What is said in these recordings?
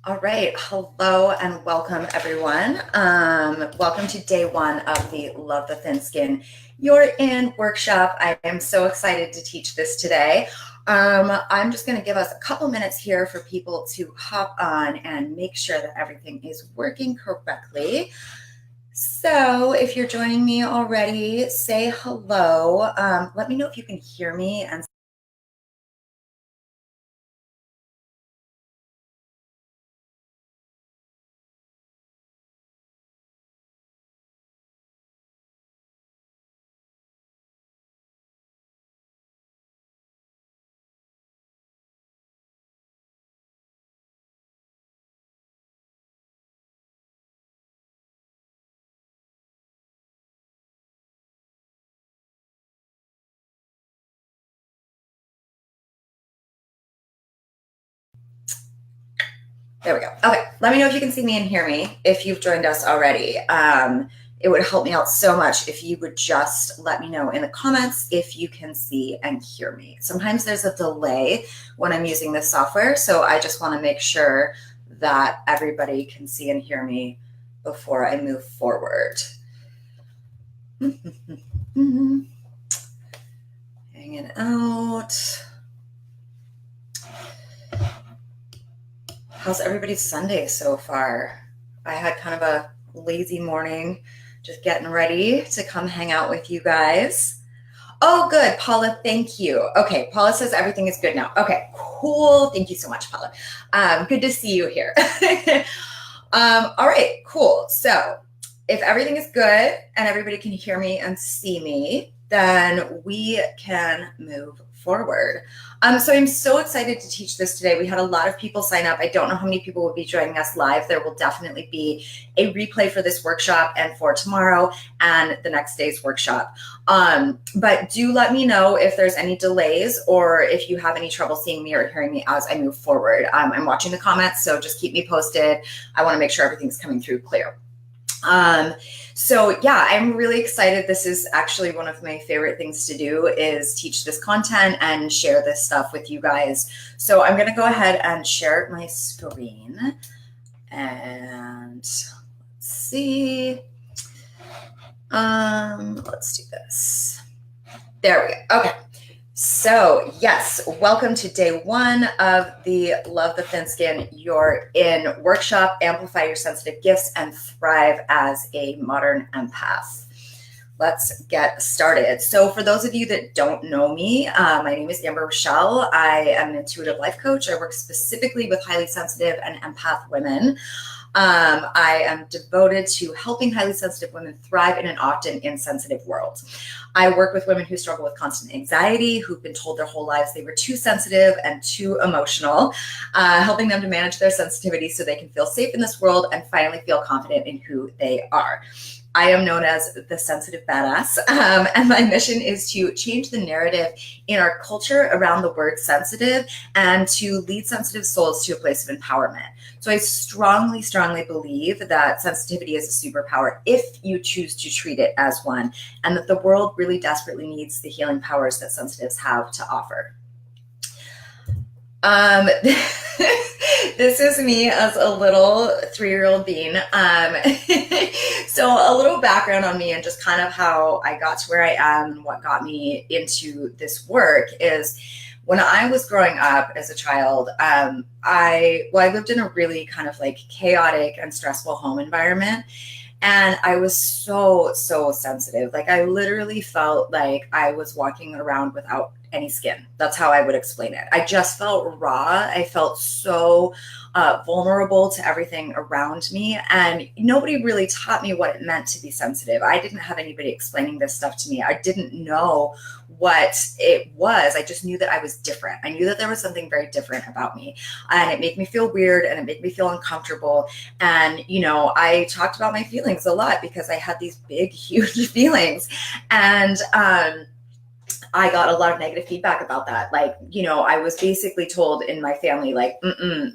All right. Hello and welcome, everyone. Welcome to day one of the Love the Thin Skin You're In workshop. I am so excited to teach this today. I'm just going to give us a couple minutes here for people to hop on and make sure that everything is working correctly. So if you're joining me already, say hello. Let me know if you can hear me and there we go. Okay, let me know if you can see me and hear me if you've joined us already. It would help me out so much if you would just let me know in the comments if you can see and hear me. Sometimes there's a delay when I'm using this software, so I just want to make sure that everybody can see and hear me before I move forward. Hanging out. How's everybody's Sunday so far? I had kind of a lazy morning, just getting ready to come hang out with you guys. Oh, good, Paula, thank you. Okay, Paula says everything is good now. Okay, cool. Thank you so much, Paula. Good to see you here. All right, cool. So if everything is good and everybody can hear me and see me, then we can move forward. So I'm so excited to teach this today. We had a lot of people sign up. I don't know how many people will be joining us live. There will definitely be a replay for this workshop and for tomorrow and the next day's workshop. But do let me know if there's any delays or if you have any trouble seeing me or hearing me as I move forward. I'm watching the comments, so just keep me posted. I want to make sure everything's coming through clear. So yeah, I'm really excited. This is actually one of my favorite things to do is teach this content and share this stuff with you guys. So I'm going to go ahead and share my screen and let's see. Let's do this. There we go. Okay. So yes, welcome to day one of the Love the Thin Skin You're In workshop, Amplify Your Sensitive Gifts and Thrive as a Modern Empath. Let's get started. So for those of you that don't know me, my name is Rochelle. I am an intuitive life coach. I work specifically with highly sensitive and empath women. I am devoted to helping highly sensitive women thrive in an often insensitive world. I work with women who struggle with constant anxiety, who've been told their whole lives they were too sensitive and too emotional, helping them to manage their sensitivity so they can feel safe in this world and finally feel confident in who they are. I am known as the Sensitive Badass, and my mission is to change the narrative in our culture around the word sensitive and to lead sensitive souls to a place of empowerment. So I strongly, strongly believe that sensitivity is a superpower if you choose to treat it as one, and that the world really desperately needs the healing powers that sensitives have to offer. This is me as a little 3-year-old bean. So a little background on me and just kind of how I got to where I am and what got me into this work is when I was growing up as a child, I lived in a really kind of like chaotic and stressful home environment. And I was so sensitive. Like I literally felt like I was walking around without any skin. That's how I would explain it. I just felt raw. I felt so vulnerable to everything around me. And nobody really taught me what it meant to be sensitive. I didn't have anybody explaining this stuff to me. I didn't know what it was. I just knew that I was different. I knew that there was something very different about me. And it made me feel weird and it made me feel uncomfortable. And, you know, I talked about my feelings a lot because I had these big, huge feelings. And I got a lot of negative feedback about that. Like, you know, I was basically told in my family, like,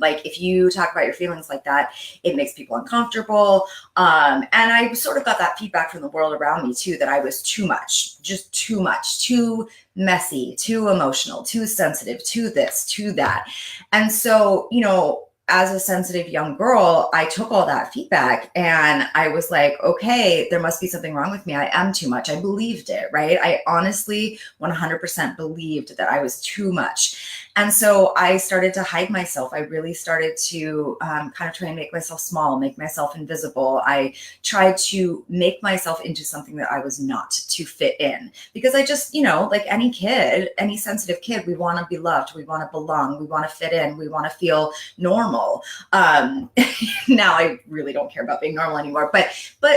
like if you talk about your feelings like that, it makes people uncomfortable. And I sort of got that feedback from the world around me too, that I was too much, just too much, too messy, too emotional, too sensitive, too this, too that. And so, you know, as a sensitive young girl, I took all that feedback and I was like, okay, there must be something wrong with me. I am too much. I believed it, right? I honestly 100% believed that I was too much. And so I started to hide myself. I really started to kind of try and make myself small, make myself invisible. I tried to make myself into something that I was not, to fit in. Because I just, like any kid, any sensitive kid, we want to be loved. We want to belong. We want to fit in. We want to feel normal. Now I really don't care about being normal anymore. But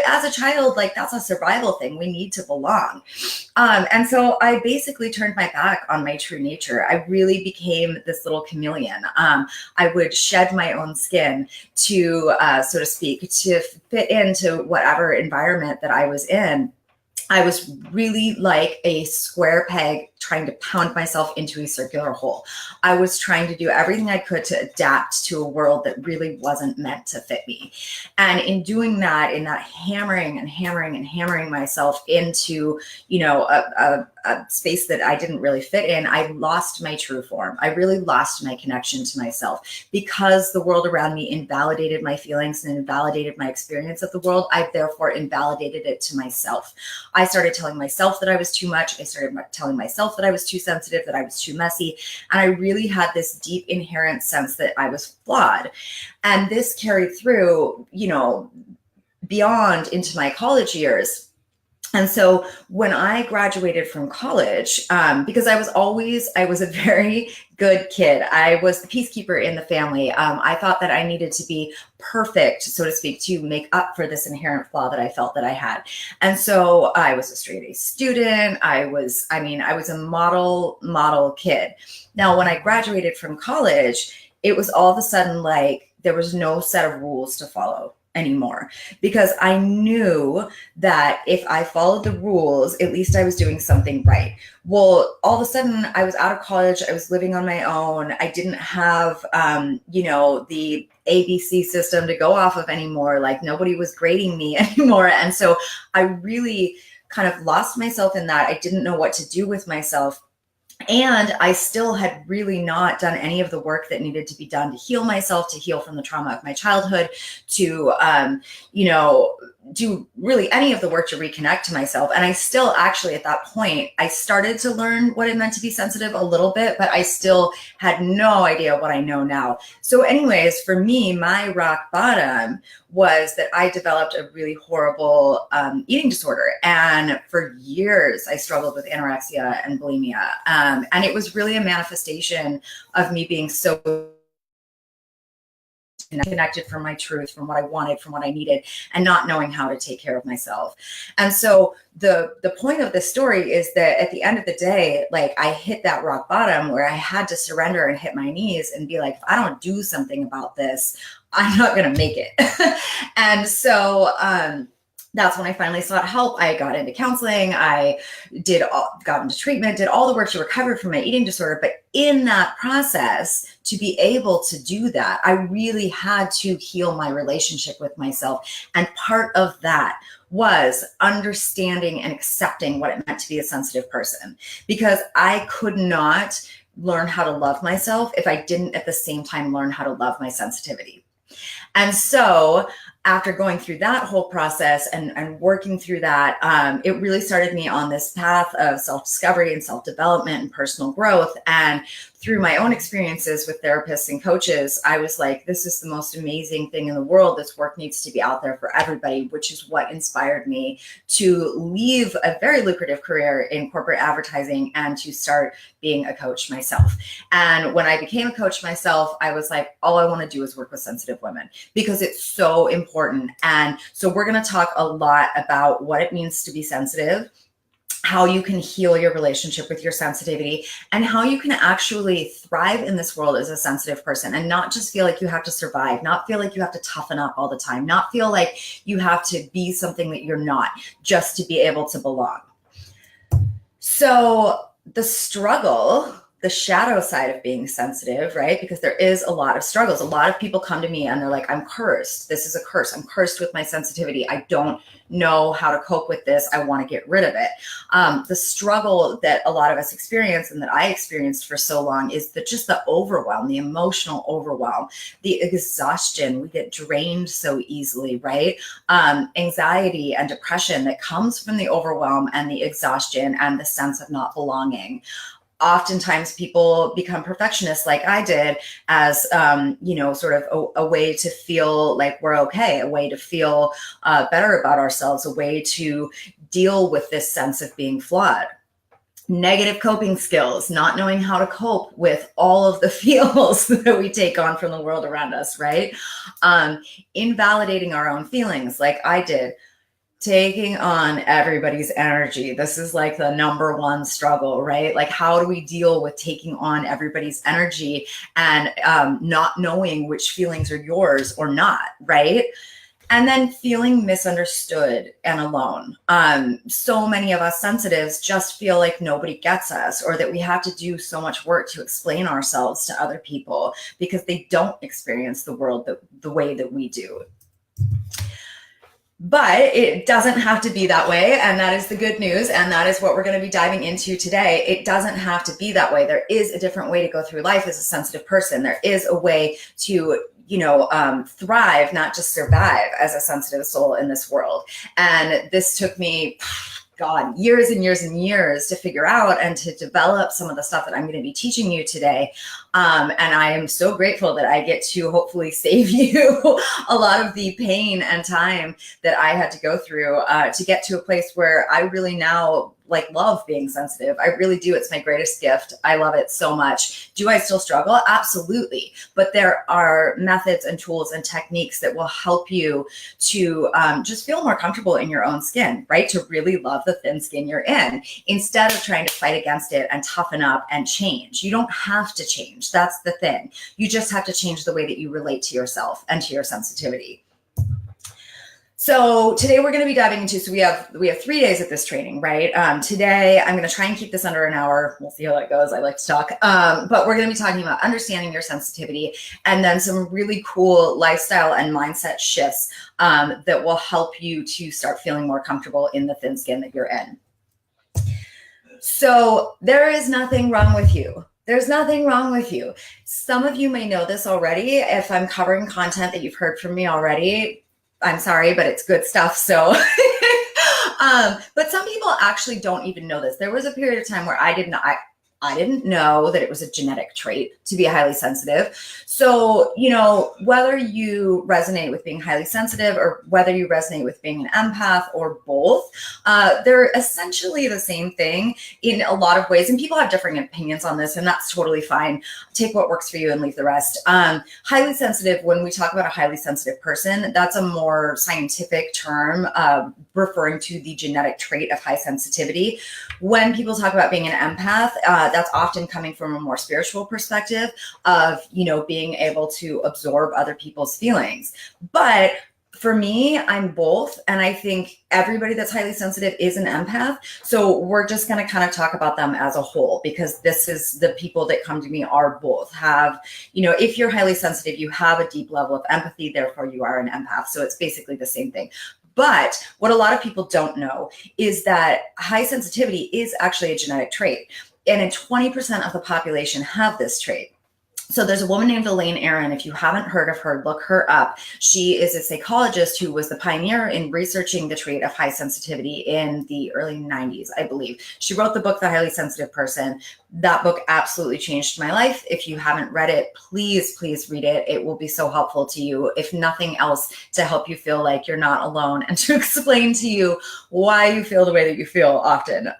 as a child, like that's a survival thing. We need to belong. And so I basically turned my back on my true nature. I really became this little chameleon. I would shed my own skin to, so to speak, to fit into whatever environment that I was in. I was really like a square peg trying to pound myself into a circular hole. I was trying to do everything I could to adapt to a world that really wasn't meant to fit me. And in doing that, in that hammering and hammering and hammering myself into, a space that I didn't really fit in, I lost my true form. I really lost my connection to myself because the world around me invalidated my feelings and invalidated my experience of the world. I therefore invalidated it to myself. I started telling myself that I was too much. I started telling myself that I was too sensitive, that I was too messy. And I really had this deep inherent sense that I was flawed. And this carried through, beyond into my college years. And so when I graduated from college, because I was a very good kid. I was the peacekeeper in the family. I thought that I needed to be perfect, so to speak, to make up for this inherent flaw that I felt that I had. And so I was a straight A student. I was a model kid. Now, when I graduated from college, it was all of a sudden like there was no set of rules to follow anymore, because I knew that if I followed the rules, at least I was doing something right. Well, all of a sudden I was out of college. I was living on my own. I didn't have, the ABC system to go off of anymore. Like nobody was grading me anymore. And so I really kind of lost myself in that. I didn't know what to do with myself. And I still had really not done any of the work that needed to be done to heal myself, to heal from the trauma of my childhood, to, do really any of the work to reconnect to myself. And I still actually at that point, I started to learn what it meant to be sensitive a little bit, but I still had no idea what I know now. So anyways, for me, my rock bottom was that I developed a really horrible eating disorder. And for years, I struggled with anorexia and bulimia. And it was really a manifestation of me being so connected from my truth, from what I wanted, from what I needed, and not knowing how to take care of myself. And so the point of this story is that at the end of the day, like I hit that rock bottom where I had to surrender and hit my knees and be like, if I don't do something about this, I'm not going to make it. And so, that's when I finally sought help. I got into counseling. I got into treatment, did all the work to recover from my eating disorder. But in that process, to be able to do that, I really had to heal my relationship with myself. And part of that was understanding and accepting what it meant to be a sensitive person, because I could not learn how to love myself if I didn't at the same time learn how to love my sensitivity. And so after going through that whole process and working through that, it really started me on this path of self-discovery and self-development and personal growth. And through my own experiences with therapists and coaches, I was like, this is the most amazing thing in the world. This work needs to be out there for everybody, which is what inspired me to leave a very lucrative career in corporate advertising and to start being a coach myself. And when I became a coach myself, I was like, all I want to do is work with sensitive women because it's so important. And so we're going to talk a lot about what it means to be sensitive, how you can heal your relationship with your sensitivity, and how you can actually thrive in this world as a sensitive person and not just feel like you have to survive, not feel like you have to toughen up all the time, not feel like you have to be something that you're not just to be able to belong. So the struggle the shadow side of being sensitive, right? Because there is a lot of struggles. A lot of people come to me and they're like, I'm cursed. This is a curse. I'm cursed with my sensitivity. I don't know how to cope with this. I want to get rid of it. The struggle that a lot of us experience and that I experienced for so long is just the overwhelm, the emotional overwhelm, the exhaustion. We get drained so easily, right? Anxiety and depression that comes from the overwhelm and the exhaustion and the sense of not belonging. Oftentimes people become perfectionists like I did as, sort of a way to feel like we're okay, a way to feel better about ourselves, a way to deal with this sense of being flawed. Negative coping skills, not knowing how to cope with all of the feels that we take on from the world around us, right? Invalidating our own feelings like I did. Taking on everybody's energy. This is like the number one struggle, right? Like, how do we deal with taking on everybody's energy and not knowing which feelings are yours or not, right? And then feeling misunderstood and alone. So many of us sensitives just feel like nobody gets us, or that we have to do so much work to explain ourselves to other people because they don't experience the world the way that we do. But it doesn't have to be that way. And that is the good news. And that is what we're going to be diving into today. It doesn't have to be that way. There is a different way to go through life as a sensitive person. There is a way to thrive, not just survive as a sensitive soul in this world. And this took me, years and years and years to figure out and to develop some of the stuff that I'm going to be teaching you today. And I am so grateful that I get to hopefully save you a lot of the pain and time that I had to go through to get to a place where I really now love being sensitive. I really do. It's my greatest gift. I love it so much. Do I still struggle? Absolutely. But there are methods and tools and techniques that will help you to just feel more comfortable in your own skin, right? To really love the thin skin you're in instead of trying to fight against it and toughen up and change. You don't have to change. That's the thing. You just have to change the way that you relate to yourself and to your sensitivity. So today we're going to be diving into, so we have 3 days of this training, right? Today I'm going to try and keep this under an hour. We'll see how that goes. I like to talk, but we're going to be talking about understanding your sensitivity and then some really cool lifestyle and mindset shifts that will help you to start feeling more comfortable in the thin skin that you're in. So there is nothing wrong with you. There's nothing wrong with you. Some of you may know this already. If I'm covering content that you've heard from me already, I'm sorry, but it's good stuff. So, but some people actually don't even know this. There was a period of time where I didn't know that it was a genetic trait to be highly sensitive. So, whether you resonate with being highly sensitive or whether you resonate with being an empath or both, they're essentially the same thing in a lot of ways. And people have differing opinions on this, and that's totally fine. Take what works for you and leave the rest. Highly sensitive, when we talk about a highly sensitive person, that's a more scientific term referring to the genetic trait of high sensitivity. When people talk about being an empath, that's often coming from a more spiritual perspective of, being able to absorb other people's feelings. But for me, I'm both. And I think everybody that's highly sensitive is an empath. So we're just going to kind of talk about them as a whole, because this is the people that come to me are both have, if you're highly sensitive, you have a deep level of empathy, therefore you are an empath. So it's basically the same thing. But what a lot of people don't know is that high sensitivity is actually a genetic trait. And 20% of the population have this trait. So there's a woman named Elaine Erin. If you haven't heard of her, look her up. She is a psychologist who was the pioneer in researching the trait of high sensitivity in the early 90s, I believe. She wrote the book, The Highly Sensitive Person. That book absolutely changed my life. If you haven't read it, please read it. It will be so helpful to you, if nothing else, to help you feel like you're not alone and to explain to you why you feel the way that you feel often.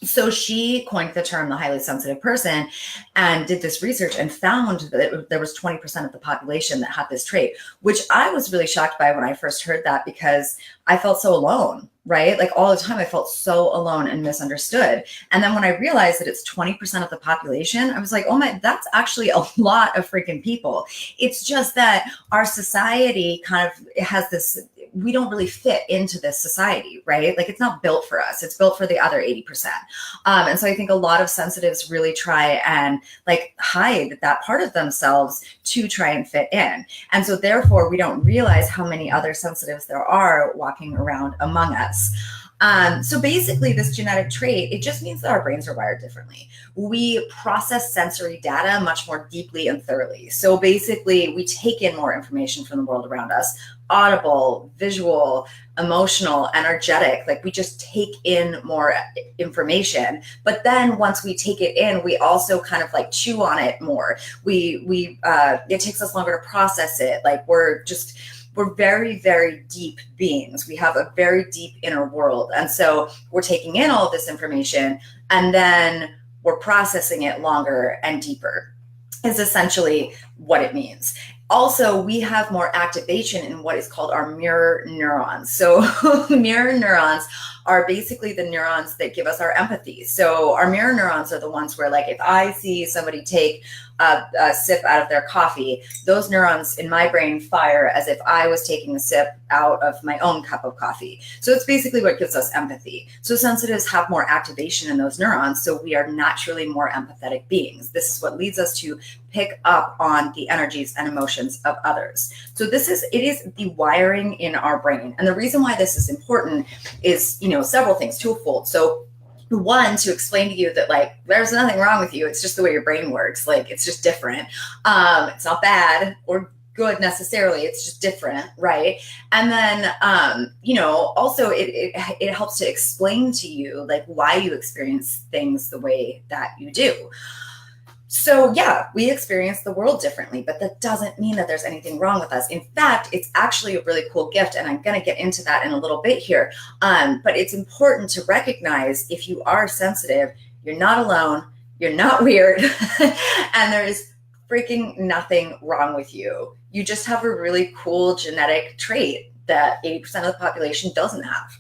So she coined the term the highly sensitive person and did this research and found that there was 20% of the population that had this trait, which I was really shocked by when I first heard that, because I felt so alone, right? Like all the time I felt so alone and misunderstood. And then when I realized that it's 20% of the population, I was like, oh my, that's actually a lot of freaking people. It's just that our society kind of has this, we don't really fit into this society, right? Like, it's not built for us. It's built for the other 80%. And so I think a lot of sensitives really try and like hide that part of themselves to try and fit in. And so therefore we don't realize how many other sensitives there are walking around among us. So basically this genetic trait, it just means that our brains are wired differently. We process sensory data much more deeply and thoroughly. So basically we take in more information from the world around us, audible, visual, emotional, energetic, like we just take in more information. But then once we take it in, we also kind of like chew on it more. It takes us longer to process it. Like we're very, very deep beings. We have a very deep inner world. And so we're taking in all of this information and then we're processing it longer and deeper is essentially what it means. Also, we have more activation in what is called our mirror neurons. So mirror neurons are basically the neurons that give us our empathy. So our mirror neurons are the ones where, like, if I see somebody take a sip out of their coffee, those neurons in my brain fire as if I was taking a sip out of my own cup of coffee. So it's basically what gives us empathy. So sensitives have more activation in those neurons, so we are naturally more empathetic beings. This is what leads us to pick up on the energies and emotions of others. So it is the wiring in our brain. And the reason why this is important is, several things, twofold. So one, to explain to you that, like, there's nothing wrong with you. It's just the way your brain works. Like, it's just different. It's not bad or good necessarily. It's just different, right? And then, also it helps to explain to you, like, why you experience things the way that you do. So yeah, we experience the world differently, but that doesn't mean that there's anything wrong with us. In fact, it's actually a really cool gift, and I'm going to get into that in a little bit here. But it's important to recognize, if you are sensitive, you're not alone, you're not weird, and there's freaking nothing wrong with you. You just have a really cool genetic trait that 80% of the population doesn't have.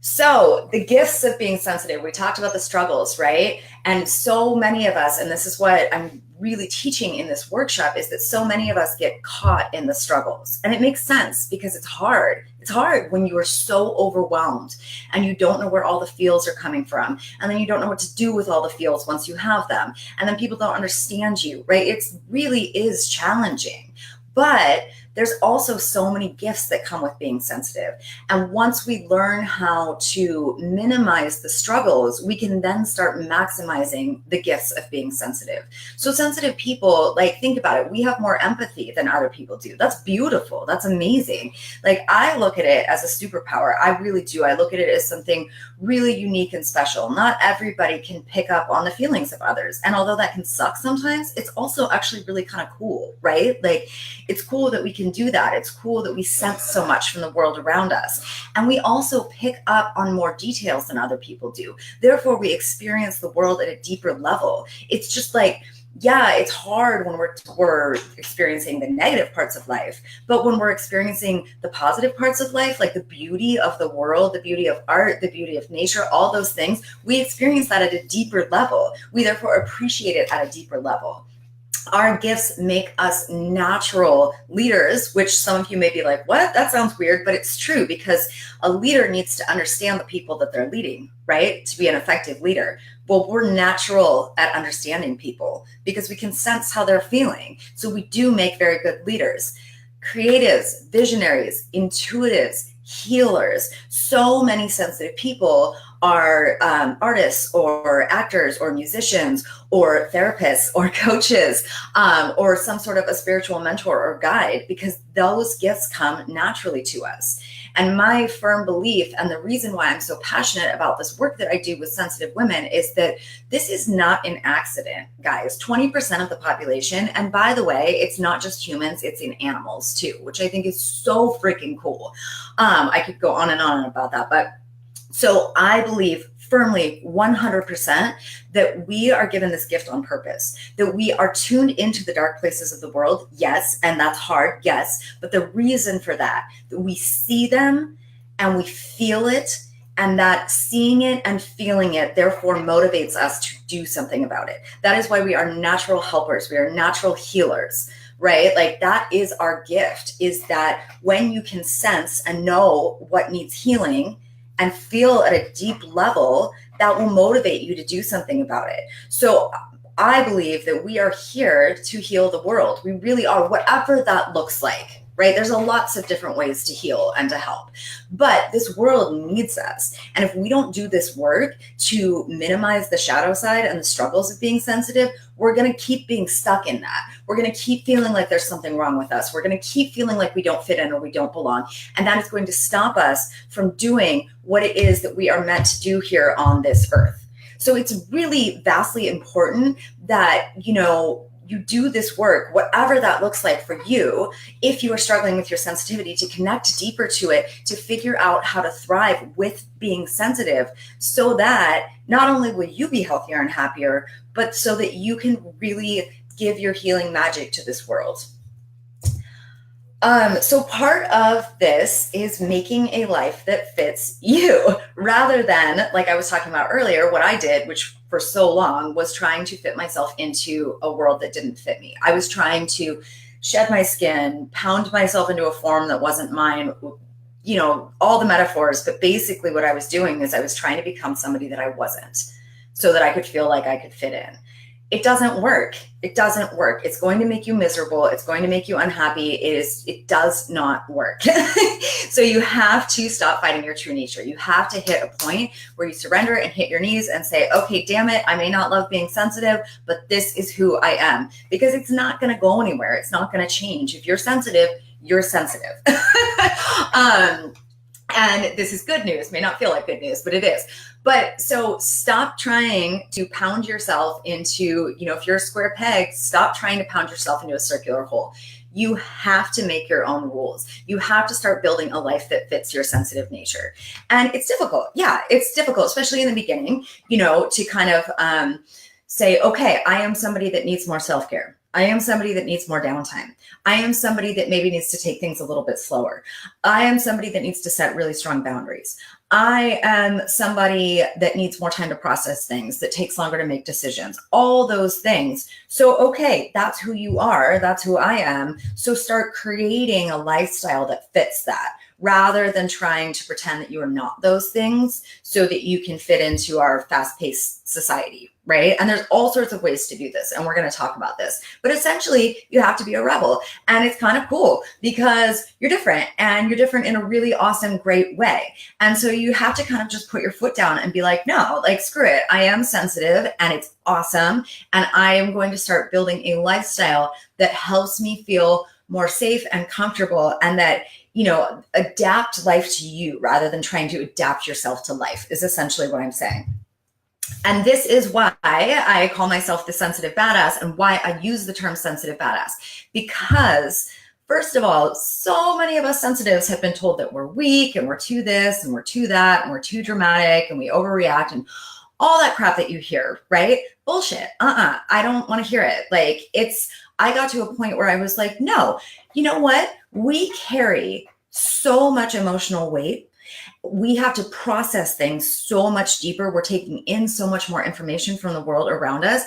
So the gifts of being sensitive, we talked about the struggles, right? And so many of us, and this is what I'm really teaching in this workshop, is that so many of us get caught in the struggles. And it makes sense because it's hard. It's hard when you are so overwhelmed and you don't know where all the feels are coming from. And then you don't know what to do with all the feels once you have them. And then people don't understand you, right? It really is challenging. But there's also so many gifts that come with being sensitive. And once we learn how to minimize the struggles, we can then start maximizing the gifts of being sensitive. So sensitive people, like, think about it. We have more empathy than other people do. That's beautiful. That's amazing. Like, I look at it as a superpower. I really do. I look at it as something really unique and special. Not everybody can pick up on the feelings of others. And although that can suck sometimes, it's also actually really kind of cool, right? Like, it's cool that we can do that. It's cool that we sense so much from the world around us. And we also pick up on more details than other people do. Therefore, we experience the world at a deeper level. It's just like, yeah, it's hard when we're experiencing the negative parts of life, but when we're experiencing the positive parts of life, like the beauty of the world, the beauty of art, the beauty of nature, all those things, we experience that at a deeper level. We therefore appreciate it at a deeper level. Our gifts make us natural leaders, which some of you may be like, what? That sounds weird, but it's true, because a leader needs to understand the people that they're leading, right? To be an effective leader. Well, we're natural at understanding people because we can sense how they're feeling. So we do make very good leaders. Creatives, visionaries, intuitives, healers. So many sensitive people are artists or actors or musicians or therapists or coaches or some sort of a spiritual mentor or guide, because those gifts come naturally to us. And my firm belief, and the reason why I'm so passionate about this work that I do with sensitive women, is that this is not an accident, guys. 20% of the population, and by the way, it's not just humans, it's in animals too, which I think is so freaking cool. I could go on and on about that, but so I believe firmly 100% that we are given this gift on purpose, that we are tuned into the dark places of the world. Yes. And that's hard. Yes. But the reason for that we see them and we feel it, and that seeing it and feeling it therefore motivates us to do something about it. That is why we are natural helpers. We are natural healers. right? Like that is our gift, is that when you can sense and know what needs healing and feel at a deep level, that will motivate you to do something about it. So I believe that we are here to heal the world. We really are, whatever that looks like, right? There's lots of different ways to heal and to help, but this world needs us. And if we don't do this work to minimize the shadow side and the struggles of being sensitive, we're going to keep being stuck in that. We're going to keep feeling like there's something wrong with us. We're going to keep feeling like we don't fit in or we don't belong. And that is going to stop us from doing what it is that we are meant to do here on this earth. So it's really vastly important that, you do this work, whatever that looks like for you. If you are struggling with your sensitivity, to connect deeper to it, to figure out how to thrive with being sensitive, so that not only will you be healthier and happier, but so that you can really give your healing magic to this world. So part of this is making a life that fits you, rather than, like I was talking about earlier, what I did, which for so long was trying to fit myself into a world that didn't fit me. I was trying to shed my skin, pound myself into a form that wasn't mine, all the metaphors. But basically what I was doing is I was trying to become somebody that I wasn't, so that I could feel like I could fit in. It doesn't work. It doesn't work. It's going to make you miserable. It's going to make you unhappy. It does not work. So you have to stop fighting your true nature. You have to hit a point where you surrender and hit your knees and say, okay, damn it, I may not love being sensitive, but this is who I am. Because it's not going to go anywhere. It's not going to change. If you're sensitive, you're sensitive. And this is good news. May not feel like good news, but it is. But so stop trying to pound yourself into, if you're a square peg, stop trying to pound yourself into a circular hole. You have to make your own rules. You have to start building a life that fits your sensitive nature. And it's difficult. Yeah, it's difficult, especially in the beginning, to kind of say, okay, I am somebody that needs more self-care. I am somebody that needs more downtime. I am somebody that maybe needs to take things a little bit slower. I am somebody that needs to set really strong boundaries. I am somebody that needs more time to process things, that takes longer to make decisions, all those things. So, okay, that's who you are. That's who I am. So start creating a lifestyle that fits that, rather than trying to pretend that you are not those things so that you can fit into our fast-paced society, right? And there's all sorts of ways to do this, and we're going to talk about this. But essentially, you have to be a rebel, and it's kind of cool because you're different, and you're different in a really awesome, great way. And so you have to kind of just put your foot down and be like, no, like, screw it. I am sensitive, and it's awesome, and I am going to start building a lifestyle that helps me feel more safe and comfortable, and that adapt life to you rather than trying to adapt yourself to life, is essentially what I'm saying. And this is why I call myself the sensitive badass, and why I use the term sensitive badass. Because first of all, so many of us sensitives have been told that we're weak and we're too this and we're too that and we're too dramatic and we overreact and all that crap that you hear, right? Bullshit. I don't want to hear it. Like, I got to a point where I was like, no, you know what? We carry so much emotional weight. We have to process things so much deeper. We're taking in so much more information from the world around us.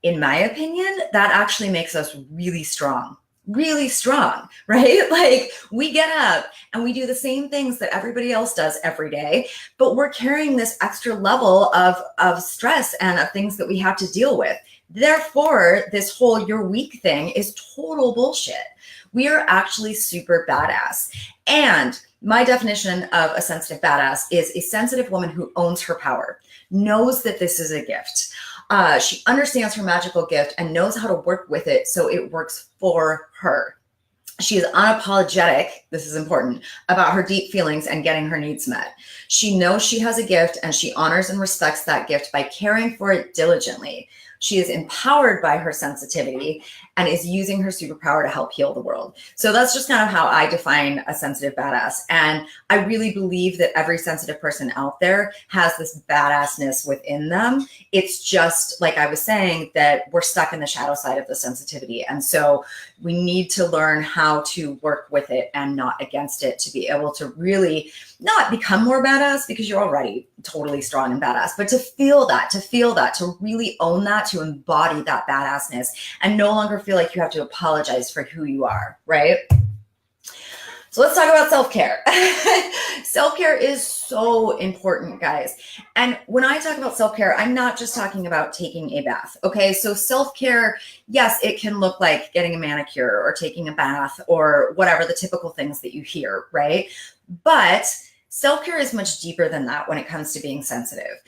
In my opinion, that actually makes us really strong, right? Like, we get up and we do the same things that everybody else does every day, but we're carrying this extra level of stress and of things that we have to deal with. Therefore, this whole "you're weak" thing is total bullshit. We are actually super badass. And my definition of a sensitive badass is a sensitive woman who owns her power, knows that this is a gift. She understands her magical gift and knows how to work with it so it works for her. She is unapologetic, this is important, about her deep feelings and getting her needs met. She knows she has a gift, and she honors and respects that gift by caring for it diligently. She is empowered by her sensitivity and is using her superpower to help heal the world. So that's just kind of how I define a sensitive badass. And I really believe that every sensitive person out there has this badassness within them. It's just, like I was saying, that we're stuck in the shadow side of the sensitivity. And so we need to learn how to work with it and not against it, to be able to really not become more badass, because you're already totally strong and badass, but to feel that, to really own that, to embody that badassness and no longer feel like you have to apologize for who you are, right? So let's talk about self-care. Self-care is so important, guys. And when I talk about self-care, I'm not just talking about taking a bath. Okay. So self-care, yes, it can look like getting a manicure or taking a bath or whatever the typical things that you hear, right? But self-care is much deeper than that when it comes to being sensitive.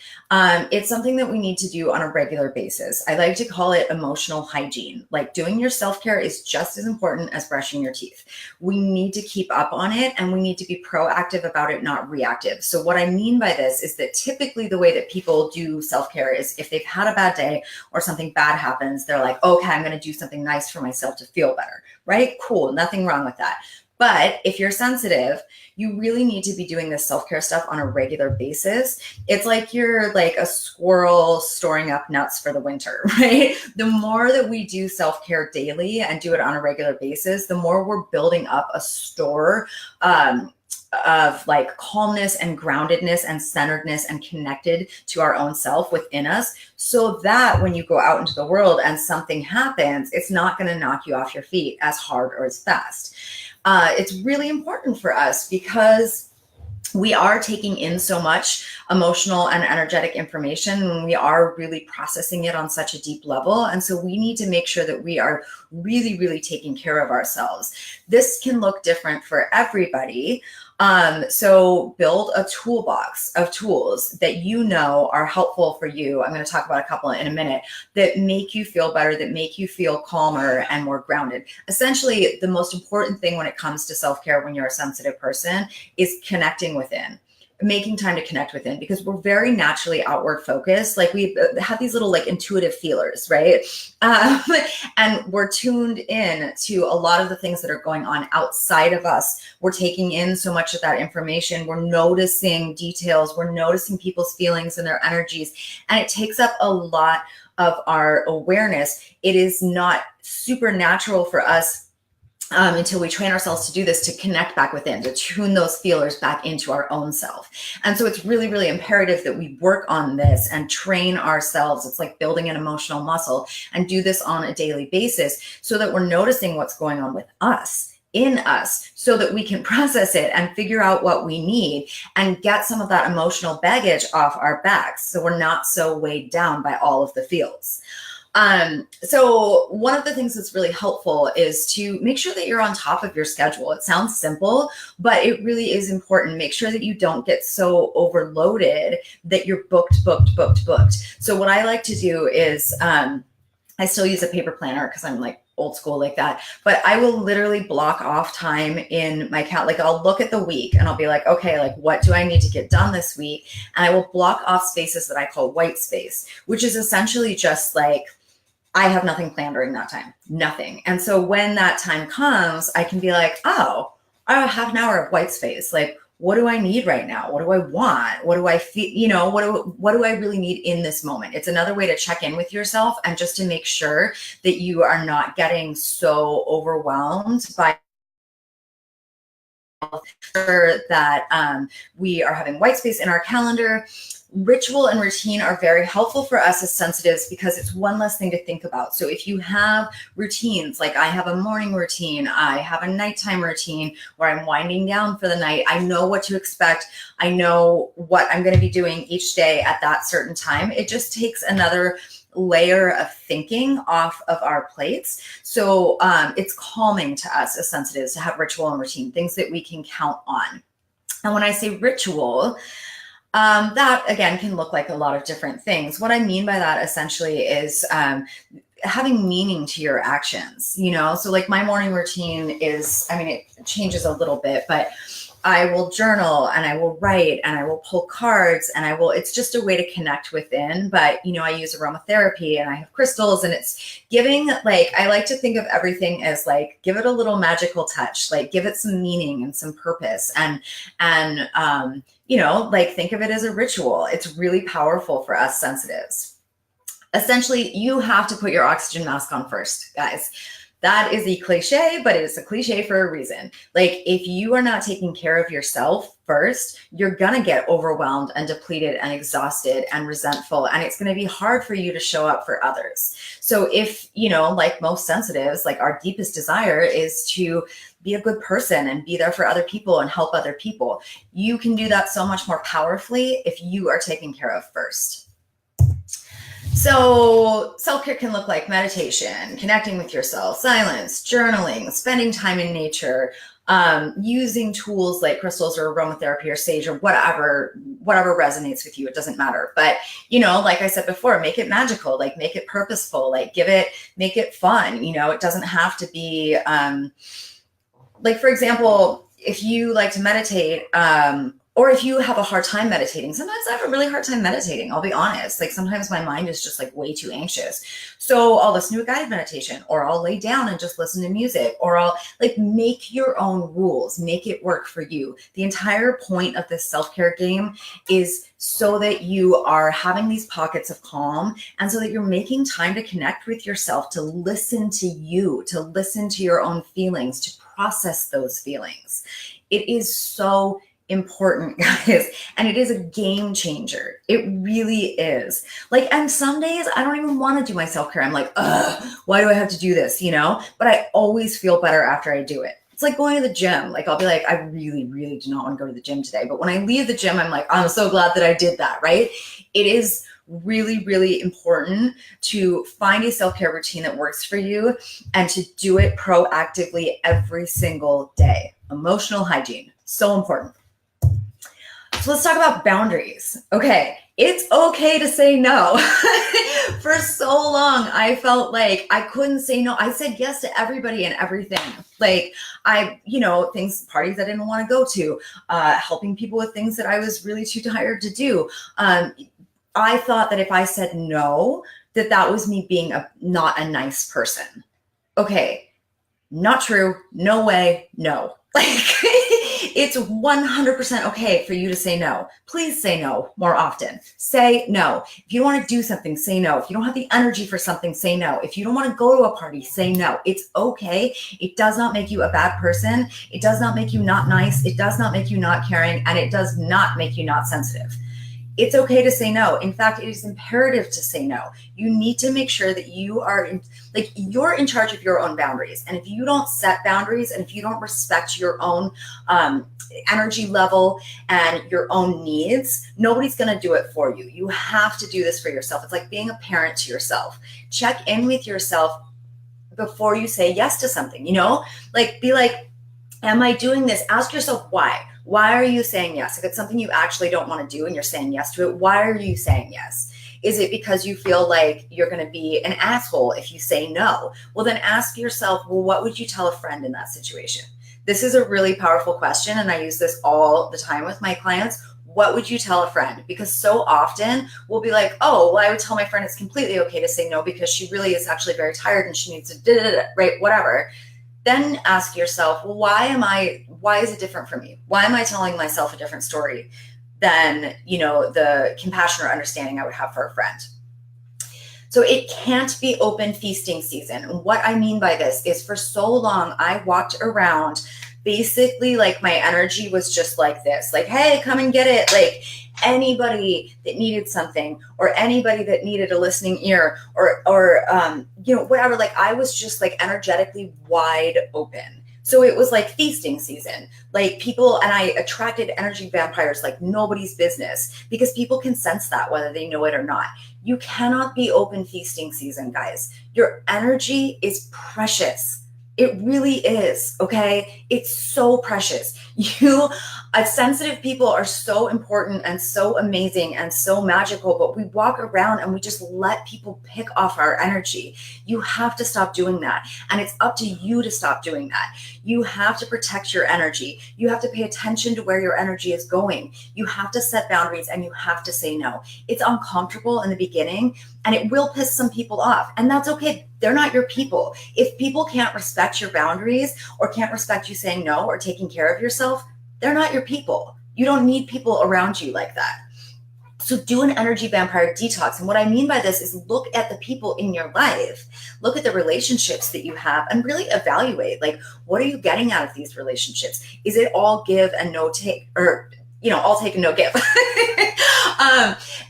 It's something that we need to do on a regular basis. I like to call it emotional hygiene. Like doing your self-care is just as important as brushing your teeth. We need to keep up on it and we need to be proactive about it, not reactive. So what I mean by this is that typically the way that people do self-care is if they've had a bad day or something bad happens, they're like, okay, I'm going to do something nice for myself to feel better, right? Cool. Nothing wrong with that. But if you're sensitive, you really need to be doing this self-care stuff on a regular basis. It's like you're like a squirrel storing up nuts for the winter, right? The more that we do self-care daily and do it on a regular basis, the more we're building up a store of like calmness and groundedness and centeredness and connected to our own self within us, so that when you go out into the world and something happens, it's not going to knock you off your feet as hard or as fast. It's really important for us because we are taking in so much emotional and energetic information and we are really processing it on such a deep level. And so we need to make sure that we are really, really taking care of ourselves. This can look different for everybody. So build a toolbox of tools that you know are helpful for you. I'm going to talk about a couple in a minute that make you feel better, that make you feel calmer and more grounded. Essentially, the most important thing when it comes to self-care when you're a sensitive person is connecting within. Making time to connect within, because we're very naturally outward focused. Like we have these little like intuitive feelers, right? And we're tuned in to a lot of the things that are going on outside of us. We're taking in so much of that information. We're noticing details. We're noticing people's feelings and their energies. And it takes up a lot of our awareness. It is not supernatural for us until we train ourselves to do this, to connect back within, to tune those feelers back into our own self. And so it's really, really imperative that we work on this and train ourselves. It's like building an emotional muscle, and do this on a daily basis so that we're noticing what's going on with us, in us, so that we can process it and figure out what we need and get some of that emotional baggage off our backs so we're not so weighed down by all of the feels. So one of the things that's really helpful is to make sure that you're on top of your schedule. It sounds simple, but it really is important. Make sure that you don't get so overloaded that you're booked. So what I like to do is, I still use a paper planner because I'm like old school like that, but I will literally block off time in my account. Like I'll look at the week and I'll be like, okay, like what do I need to get done this week? And I will block off spaces that I call white space, which is essentially just like, I have nothing planned during that time, nothing. And so when that time comes, I can be like, oh, I have half an hour of white space. Like, what do I need right now? What do I want? What do I feel? You know, what do I really need in this moment? It's another way to check in with yourself and just to make sure that you are not getting so overwhelmed by that we are having white space in our calendar. Ritual and routine are very helpful for us as sensitives because it's one less thing to think about. So if you have routines, like I have a morning routine, I have a nighttime routine where I'm winding down for the night. I know what to expect. I know what I'm going to be doing each day at that certain time. It just takes another layer of thinking off of our plates. So it's calming to us as sensitives to have ritual and routine, things that we can count on. And when I say ritual, that again can look like a lot of different things. What I mean by that essentially is having meaning to your actions, you know? So like my morning routine is, I mean, it changes a little bit, but I will journal and I will write and I will pull cards and it's just a way to connect within. But, you know, I use aromatherapy and I have crystals, and it's giving, like, I like to think of everything as like, give it a little magical touch, like give it some meaning and some purpose and you know, like think of it as a ritual. It's really powerful for us sensitives. Essentially, you have to put your oxygen mask on first, guys. That is a cliche, but it's a cliche for a reason. Like, if you are not taking care of yourself first, you're going to get overwhelmed and depleted and exhausted and resentful. And it's going to be hard for you to show up for others. So if, like most sensitives, like our deepest desire is to be a good person and be there for other people and help other people, you can do that so much more powerfully if you are taken care of first. So self-care can look like meditation, connecting with yourself, silence, journaling, spending time in nature, using tools like crystals or aromatherapy or sage or whatever resonates with you. It doesn't matter. But, like I said before, make it magical, like make it purposeful, like make it fun. It doesn't have to be, like, for example, if you like to meditate, or if you have a hard time meditating, sometimes I have a really hard time meditating. I'll be honest. Like, sometimes my mind is just like way too anxious. So I'll listen to a guided meditation, or I'll lay down and just listen to music, or I'll make your own rules, make it work for you. The entire point of this self-care game is so that you are having these pockets of calm, and so that you're making time to connect with yourself, to listen to you, to listen to your own feelings, to process those feelings. It is so important, guys, and it is a game changer. It really is. And some days I don't even want to do my self-care. I'm like, why do I have to do this? But I always feel better after I do it. It's like going to the gym. I'll be like, I really, really do not want to go to the gym today. But when I leave the gym, I'm like, I'm so glad that I did that, right? It is really, really important to find a self-care routine that works for you and to do it proactively every single day. Emotional hygiene, so important. So let's talk about boundaries. Okay, it's okay to say no. For so long, I felt like I couldn't say no. I said yes to everybody and everything. Parties I didn't want to go to, helping people with things that I was really too tired to do. I thought that if I said no, that was me being not a nice person. Okay, not true. No way. No. It's 100% okay for you to say no. Please say no more often. Say no. If you don't want to do something, say no. If you don't have the energy for something, say no. If you don't want to go to a party, say no. It's okay. It does not make you a bad person. It does not make you not nice. It does not make you not caring. And it does not make you not sensitive. It's okay to say no. In fact, it is imperative to say no. You need to make sure that you are you're in charge of your own boundaries. And if you don't set boundaries, and if you don't respect your own energy level and your own needs, nobody's going to do it for you. You have to do this for yourself. It's like being a parent to yourself. Check in with yourself before you say yes to something, be like, am I doing this? Ask yourself why. Why are you saying yes? If it's something you actually don't want to do and you're saying yes to it, why are you saying yes? Is it because you feel like you're going to be an asshole if you say no? Well, then ask yourself, well, what would you tell a friend in that situation? This is a really powerful question, and I use this all the time with my clients. What would you tell a friend? Because so often we'll be like, oh, well, I would tell my friend it's completely okay to say no because she really is actually very tired and she needs to right, whatever. Then ask yourself, well, why is it different for me? Why am I telling myself a different story than, the compassion or understanding I would have for a friend? So it can't be open feasting season. And what I mean by this is, for so long, I walked around basically like my energy was just like this, like, hey, come and get it. Anybody that needed something, or anybody that needed a listening ear, or whatever, I was just energetically wide open. So it was like feasting season, people, and I attracted energy vampires like nobody's business, because people can sense that whether they know it or not. You cannot be open feasting season, guys. Your energy is precious. It really is, okay? It's so precious. Sensitive people are so important and so amazing and so magical, but we walk around and we just let people pick off our energy. You have to stop doing that. And it's up to you to stop doing that. You have to protect your energy. You have to pay attention to where your energy is going. You have to set boundaries, and you have to say no. It's uncomfortable in the beginning, and it will piss some people off, and that's okay. They're not your people. If people can't respect your boundaries, or can't respect you saying no or taking care of yourself, they're not your people. You don't need people around you like that. So do an energy vampire detox. And what I mean by this is look at the people in your life, look at the relationships that you have, and really evaluate, like, what are you getting out of these relationships? Is it all give and no take, or, all take and no give?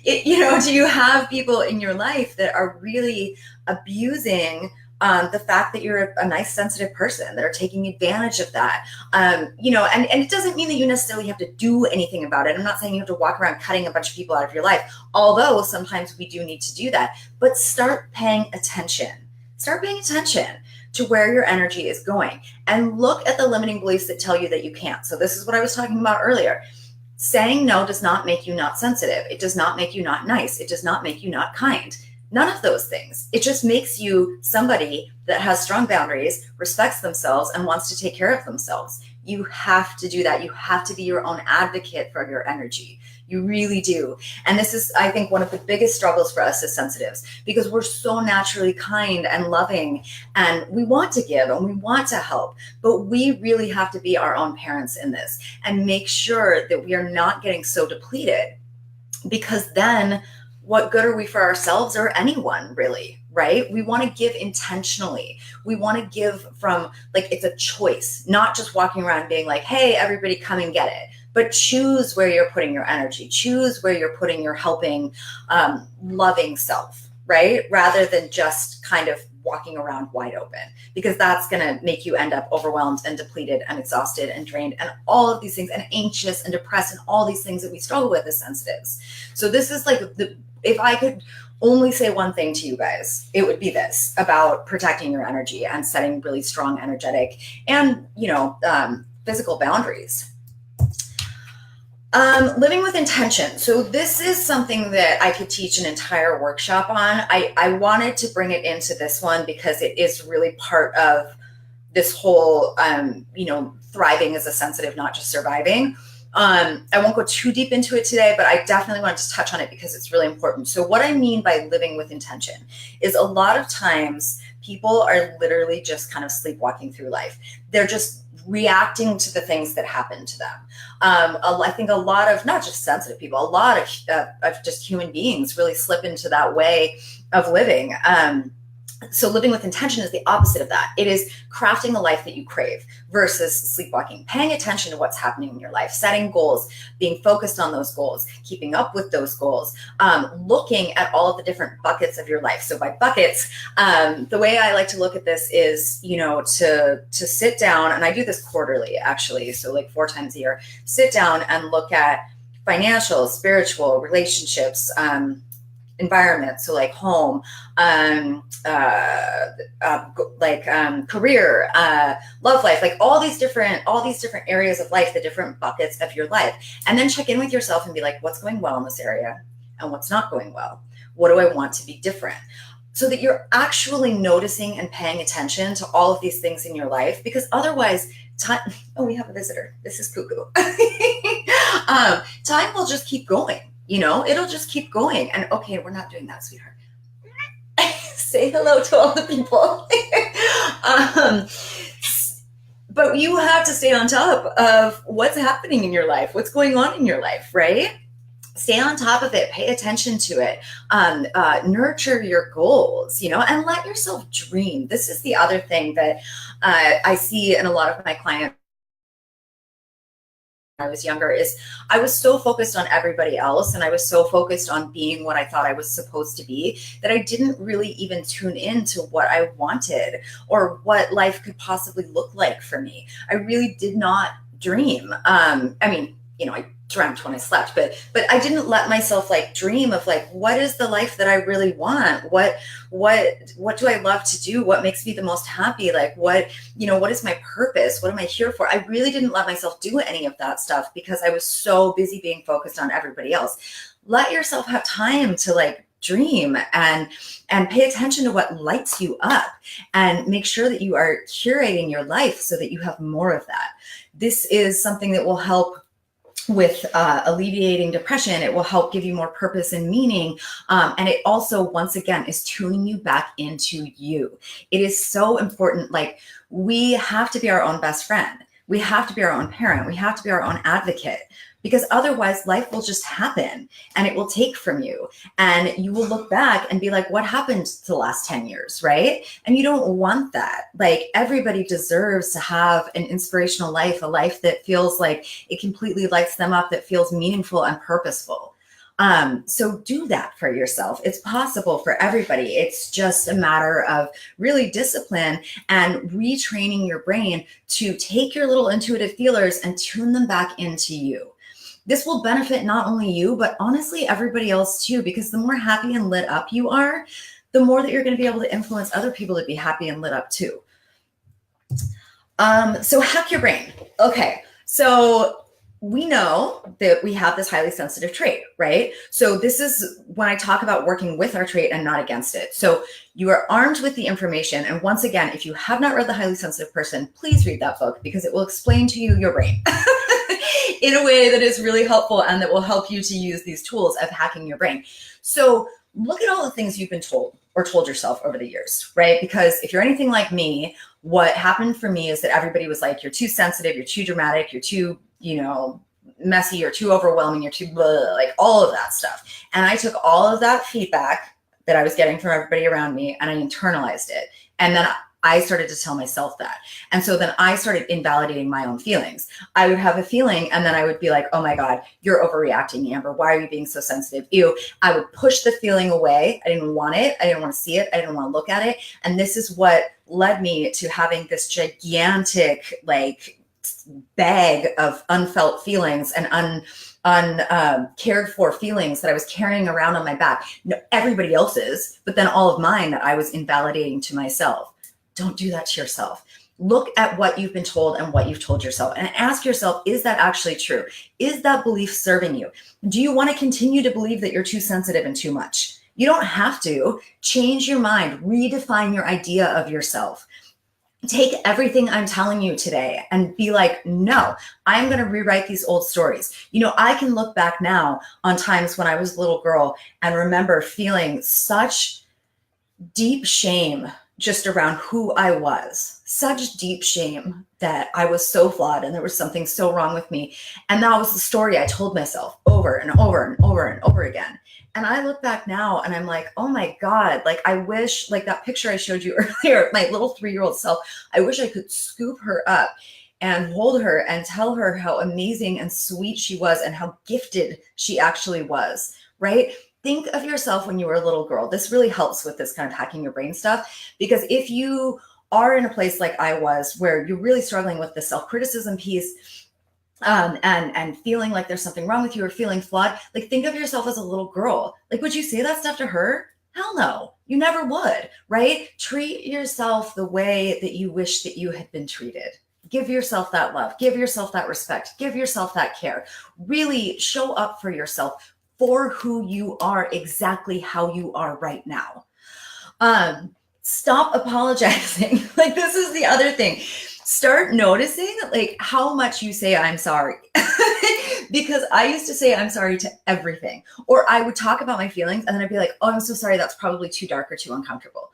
Do you have people in your life that are really abusing the fact that you're a nice, sensitive person, that are taking advantage of that? And it doesn't mean that you necessarily have to do anything about it. I'm not saying you have to walk around cutting a bunch of people out of your life, although sometimes we do need to do that. But start paying attention. Start paying attention to where your energy is going, and look at the limiting beliefs that tell you that you can't. So this is what I was talking about earlier. Saying no does not make you not sensitive. It does not make you not nice. It does not make you not kind. None of those things. It just makes you somebody that has strong boundaries, respects themselves, and wants to take care of themselves. You have to do that. You have to be your own advocate for your energy. You really do. And this is, I think, one of the biggest struggles for us as sensitives, because we're so naturally kind and loving, and we want to give and we want to help, but we really have to be our own parents in this and make sure that we are not getting so depleted, because then what good are we for ourselves or anyone, really, right? We want to give intentionally. We want to give from, like, it's a choice, not just walking around being like, hey, everybody come and get it. But choose where you're putting your energy, choose where you're putting your helping, loving self, right? Rather than just kind of walking around wide open, because that's going to make you end up overwhelmed and depleted and exhausted and drained and all of these things, and anxious and depressed and all these things that we struggle with as sensitives. So this is like, if I could only say one thing to you guys, it would be this about protecting your energy and setting really strong energetic and, physical boundaries. Living with intention. So this is something that I could teach an entire workshop on. I wanted to bring it into this one because it is really part of this whole, thriving as a sensitive, not just surviving. I won't go too deep into it today, but I definitely wanted to touch on it because it's really important. So what I mean by living with intention is, a lot of times people are literally just kind of sleepwalking through life. They're just reacting to the things that happen to them. I think a lot of, not just sensitive people, a lot of just human beings really slip into that way of living. So living with intention is the opposite of that. It is crafting a life that you crave versus sleepwalking, paying attention to what's happening in your life, setting goals, being focused on those goals, keeping up with those goals, looking at all of the different buckets of your life. So by buckets, the way I like to look at this is, to sit down, and I do this quarterly actually. So like 4 times a year, sit down and look at financial, spiritual, relationships, environment, so like home, career, love life, like all these different areas of life, the different buckets of your life, and then check in with yourself and be like, what's going well in this area and what's not going well? What do I want to be different? So that you're actually noticing and paying attention to all of these things in your life, because otherwise we have a visitor. This is cuckoo. Time will just keep going. It'll just keep going. And okay, we're not doing that, sweetheart. Say hello to all the people. But you have to stay on top of what's happening in your life, what's going on in your life, right? Stay on top of it, pay attention to it, nurture your goals, and let yourself dream. This is the other thing that I see in a lot of my clients when I was younger, is I was so focused on everybody else, and I was so focused on being what I thought I was supposed to be, that I didn't really even tune into what I wanted or what life could possibly look like for me. I really did not dream. I dreamt when I slept, but I didn't let myself dream of what is the life that I really want? What do I love to do? What makes me the most happy? What is my purpose? What am I here for? I really didn't let myself do any of that stuff because I was so busy being focused on everybody else. Let yourself have time to dream and pay attention to what lights you up, and make sure that you are curating your life so that you have more of that. This is something that will help with alleviating depression. It will help give you more purpose and meaning. And it also, once again, is tuning you back into you. It is so important. We have to be our own best friend. We have to be our own parent. We have to be our own advocate, because otherwise life will just happen and it will take from you. And you will look back and be like, what happened to the last 10 years, right? And you don't want that. Like, everybody deserves to have an inspirational life, a life that feels like it completely lights them up, that feels meaningful and purposeful. So do that for yourself. It's possible for everybody. It's just a matter of really discipline and retraining your brain to take your little intuitive feelers and tune them back into you. This will benefit not only you, but honestly, everybody else too, because the more happy and lit up you are, the more that you're going to be able to influence other people to be happy and lit up too. So hack your brain. Okay. So we know that we have this highly sensitive trait, right? So this is when I talk about working with our trait and not against it. So you are armed with the information. And once again, if you have not read The Highly Sensitive Person, please read that book, because it will explain to you your brain in a way that is really helpful and that will help you to use these tools of hacking your brain. So look at all the things you've been told or told yourself over the years, right? Because if you're anything like me, what happened for me is that everybody was like, you're too sensitive, you're too dramatic, you're too, messy, you're too overwhelming, you're too blah, like all of that stuff. And I took all of that feedback that I was getting from everybody around me and I internalized it. And then I started to tell myself that. And so then I started invalidating my own feelings. I would have a feeling and then I would be like, oh my God, you're overreacting, Amber. Why are you being so sensitive? Ew. I would push the feeling away. I didn't want it. I didn't want to see it. I didn't want to look at it. And this is what led me to having this gigantic, bag of unfelt feelings and uncared for feelings that I was carrying around on my back. No, everybody else's, but then all of mine that I was invalidating to myself. Don't do that to yourself. Look at what you've been told and what you've told yourself and ask yourself, is that actually true? Is that belief serving you? Do you want to continue to believe that you're too sensitive and too much? You don't have to. Change your mind, redefine your idea of yourself. Take everything I'm telling you today and be like, no, I'm going to rewrite these old stories. I can look back now on times when I was a little girl and remember feeling such deep shame just around who I was, such deep shame that I was so flawed and there was something so wrong with me. And that was the story I told myself over and over and over and over again. And I look back now and I'm like, oh my God, I wish, that picture I showed you earlier, my little 3-year-old self, I wish I could scoop her up and hold her and tell her how amazing and sweet she was and how gifted she actually was, right? Think of yourself when you were a little girl. This really helps with this kind of hacking your brain stuff, because if you are in a place like I was, where you're really struggling with the self-criticism piece, and feeling like there's something wrong with you or feeling flawed, think of yourself as a little girl. Would you say that stuff to her? Hell no, you never would, right? Treat yourself the way that you wish that you had been treated. Give yourself that love, give yourself that respect, give yourself that care. Really show up for yourself for who you are, exactly how you are right now. Stop apologizing. This is the other thing. Start noticing how much you say I'm sorry. Because I used to say I'm sorry to everything. Or I would talk about my feelings and then I'd be like, oh, I'm so sorry. That's probably too dark or too uncomfortable.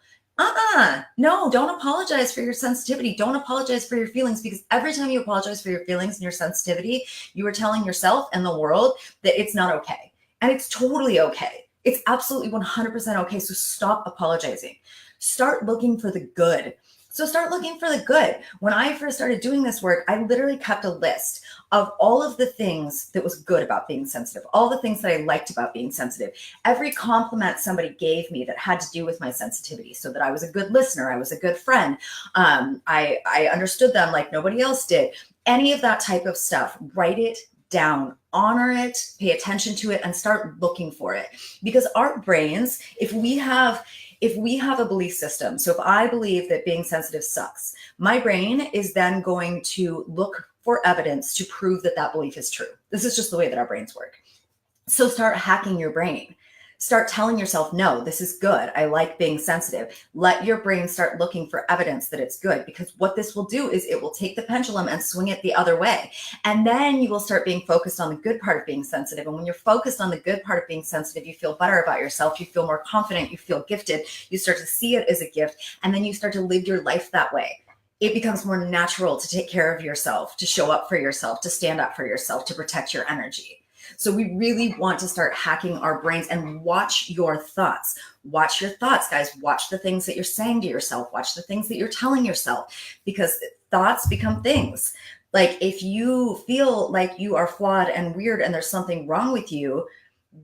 No, don't apologize for your sensitivity. Don't apologize for your feelings, because every time you apologize for your feelings and your sensitivity, you are telling yourself and the world that it's not okay. And it's totally okay. It's absolutely 100% okay. So stop apologizing. Start looking for the good. So start looking for the good. When I first started doing this work, I literally kept a list of all of the things that was good about being sensitive, all the things that I liked about being sensitive, every compliment somebody gave me that had to do with my sensitivity, so that I was a good listener, I was a good friend, I understood them like nobody else did. Any of that type of stuff, write it down, honor it, pay attention to it, and start looking for it. Because our brains, if we have a belief system, so if I believe that being sensitive sucks, my brain is then going to look for evidence to prove that that belief is true. This is just the way that our brains work. So start hacking your brain. Start telling yourself, no, this is good. I like being sensitive. Let your brain start looking for evidence that it's good, because what this will do is it will take the pendulum and swing it the other way. And then you will start being focused on the good part of being sensitive. And when you're focused on the good part of being sensitive, you feel better about yourself. You feel more confident. You feel gifted. You start to see it as a gift. And then you start to live your life that way. it becomes more natural to take care of yourself, to show up for yourself, to stand up for yourself, to protect your energy. So we really want to start hacking our brains and watch your thoughts. Watch your thoughts, guys. Watch the things that you're saying to yourself. Watch the things that you're telling yourself, because thoughts become things. Like if you feel like you are flawed and weird and there's something wrong with you,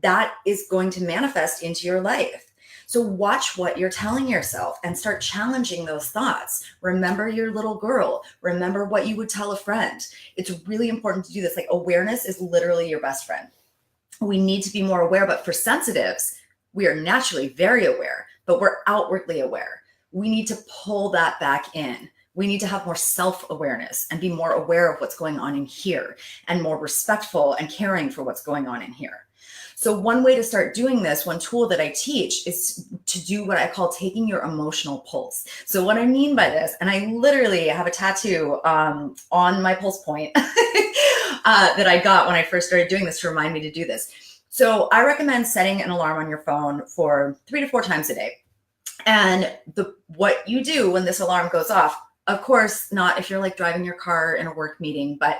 that is going to manifest into your life. So watch what you're telling yourself and start challenging those thoughts. Remember your little girl. Remember what you would tell a friend. It's really important to do this. Like, awareness is literally your best friend. We need to be more aware, but for sensitives, we are naturally very aware, but we're outwardly aware. We need to pull that back in. We need to have more self-awareness and be more aware of what's going on in here, and more respectful and caring for what's going on in here. So one way to start doing this, one tool that I teach, is to do what I call taking your emotional pulse. So what I mean by this, and I literally have a tattoo on my pulse point that I got when I first started doing this to remind me to do this. So I recommend setting an alarm on your phone for 3 to 4 times a day. And what you do when this alarm goes off, of course, not if you're like driving your car in a work meeting, but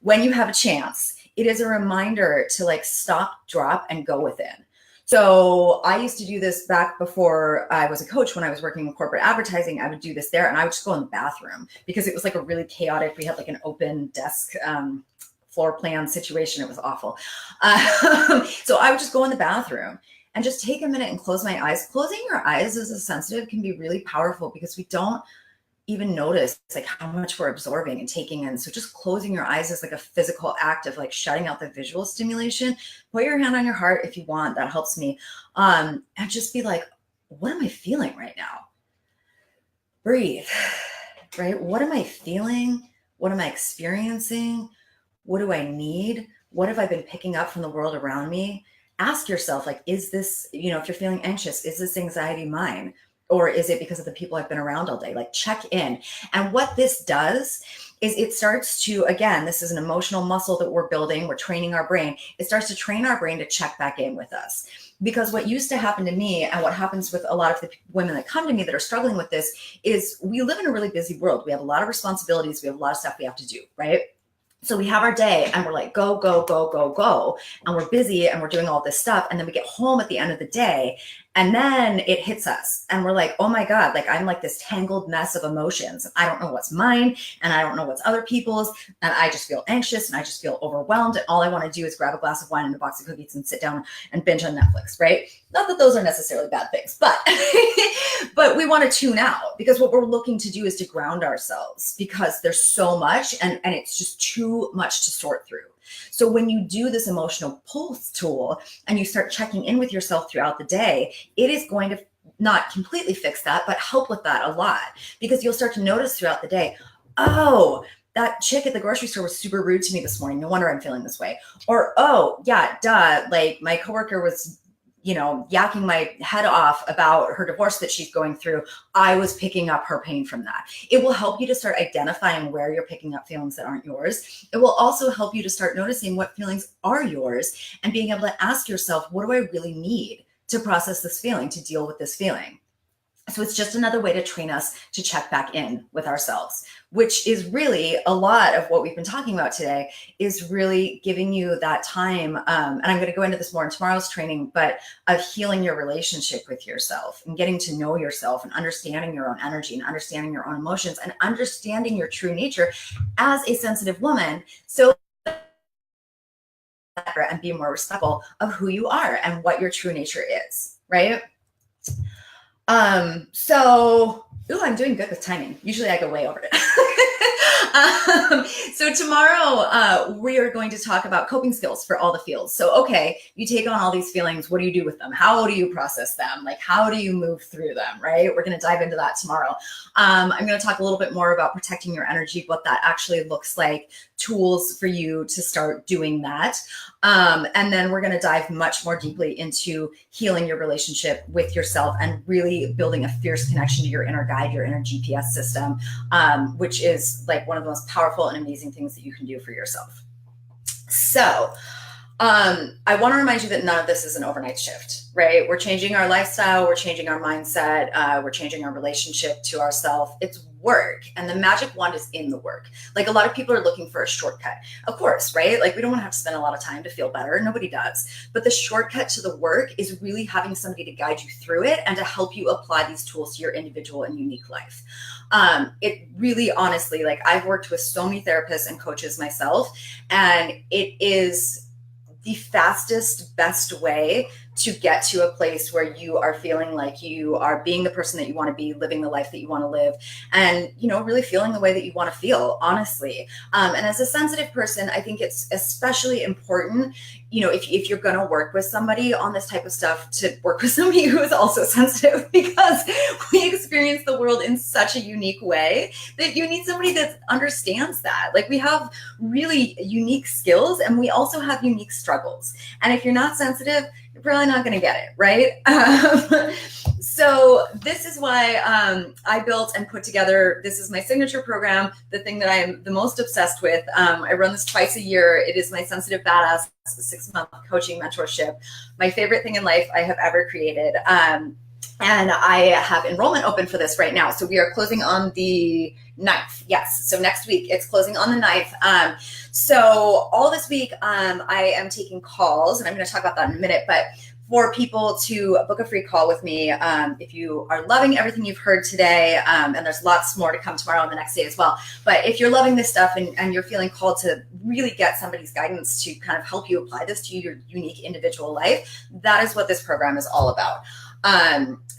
when you have a chance, it is a reminder to like stop, drop, and go within. So I used to do this back before I was a coach. When I was working in corporate advertising, I would do this there, and I would just go in the bathroom because it was like a really chaotic, we had like an open desk floor plan situation. It was awful. So I would just go in the bathroom and just take a minute and close my eyes. Closing your eyes as a sensitive can be really powerful because we don't even notice like how much we're absorbing and taking in. So just closing your eyes is like a physical act of like shutting out the visual stimulation. Put your hand on your heart if you want, that helps me. And just be like, what am I feeling right now? Breathe, right? What am I feeling? What am I experiencing? What do I need? What have I been picking up from the world around me? Ask yourself, like, is this, if you're feeling anxious, is this anxiety mine? Or is it because of the people I've been around all day? Like, check in. And what this does is it starts to, again, this is an emotional muscle that we're building. We're training our brain. It starts to train our brain to check back in with us. Because what used to happen to me, and what happens with a lot of the women that come to me that are struggling with this, is we live in a really busy world. We have a lot of responsibilities. We have a lot of stuff we have to do, right? So we have our day and we're like, go, go, go, go, go. And we're busy and we're doing all this stuff. And then we get home at the end of the day, and then it hits us and we're like, oh my God, like I'm like this tangled mess of emotions. I don't know what's mine and I don't know what's other people's. And I just feel anxious and I just feel overwhelmed. And all I want to do is grab a glass of wine and a box of cookies and sit down and binge on Netflix, right? Not that those are necessarily bad things, but, but we want to tune out, because what we're looking to do is to ground ourselves, because there's so much and it's just too much to sort through. So when you do this emotional pulse tool and you start checking in with yourself throughout the day, it is going to not completely fix that, but help with that a lot, because you'll start to notice throughout the day, oh, that chick at the grocery store was super rude to me this morning. No wonder I'm feeling this way. Or, oh yeah, duh, like my coworker was, yakking my head off about her divorce that she's going through. I was picking up her pain from that. It will help you to start identifying where you're picking up feelings that aren't yours. It will also help you to start noticing what feelings are yours and being able to ask yourself, what do I really need to process this feeling, to deal with this feeling? So it's just another way to train us to check back in with ourselves, which is really a lot of what we've been talking about today, is really giving you that time. And I'm going to go into this more in tomorrow's training, but of healing your relationship with yourself and getting to know yourself and understanding your own energy and understanding your own emotions and understanding your true nature as a sensitive woman. So and be more respectful of who you are and what your true nature is, right? Ooh, I'm doing good with timing. Usually I go way over it. So tomorrow, we are going to talk about coping skills for all the feels. So, okay, you take on all these feelings. What do you do with them? How do you process them? Like, how do you move through them, right? We're going to dive into that tomorrow. I'm going to talk a little bit more about protecting your energy, what that actually looks like, tools for you to start doing that. And then we're going to dive much more deeply into healing your relationship with yourself and really building a fierce connection to your inner guide, your inner GPS system, which is like one of the most powerful and amazing things that you can do for yourself. So I want to remind you that none of this is an overnight shift, right? We're changing our lifestyle. We're changing our mindset. We're changing our relationship to ourselves. It's work, and the magic wand is in the work. Like a lot of people are looking for a shortcut, of course, right? Like we don't want to have to spend a lot of time to feel better. Nobody does. But the shortcut to the work is really having somebody to guide you through it and to help you apply these tools to your individual and unique life. It really, honestly, like I've worked with so many therapists and coaches myself, and it is the fastest, best way to get to a place where you are feeling like you are being the person that you want to be, living the life that you want to live, and, you know, really feeling the way that you want to feel, honestly. And as a sensitive person, I think it's especially important, you know, if you're going to work with somebody on this type of stuff, to work with somebody who is also sensitive, because we experience the world in such a unique way that you need somebody that understands that. Like we have really unique skills, and we also have unique struggles. And if you're not sensitive, you're probably not going to get it, right? So this is why I built and put together, this is my signature program, the thing that I am the most obsessed with. I run this twice a year. It is my Sensitive Badass 6-month coaching mentorship, my favorite thing in life I have ever created. And I have enrollment open for this right now. So we are closing on the 9th. Yes. So next week it's closing on the 9th. So all this week, I am taking calls, and I'm going to talk about that in a minute, but for people to book a free call with me, if you are loving everything you've heard today, and there's lots more to come tomorrow and the next day as well. But if you're loving this stuff and you're feeling called to really get somebody's guidance to kind of help you apply this to your unique individual life, that is what this program is all about.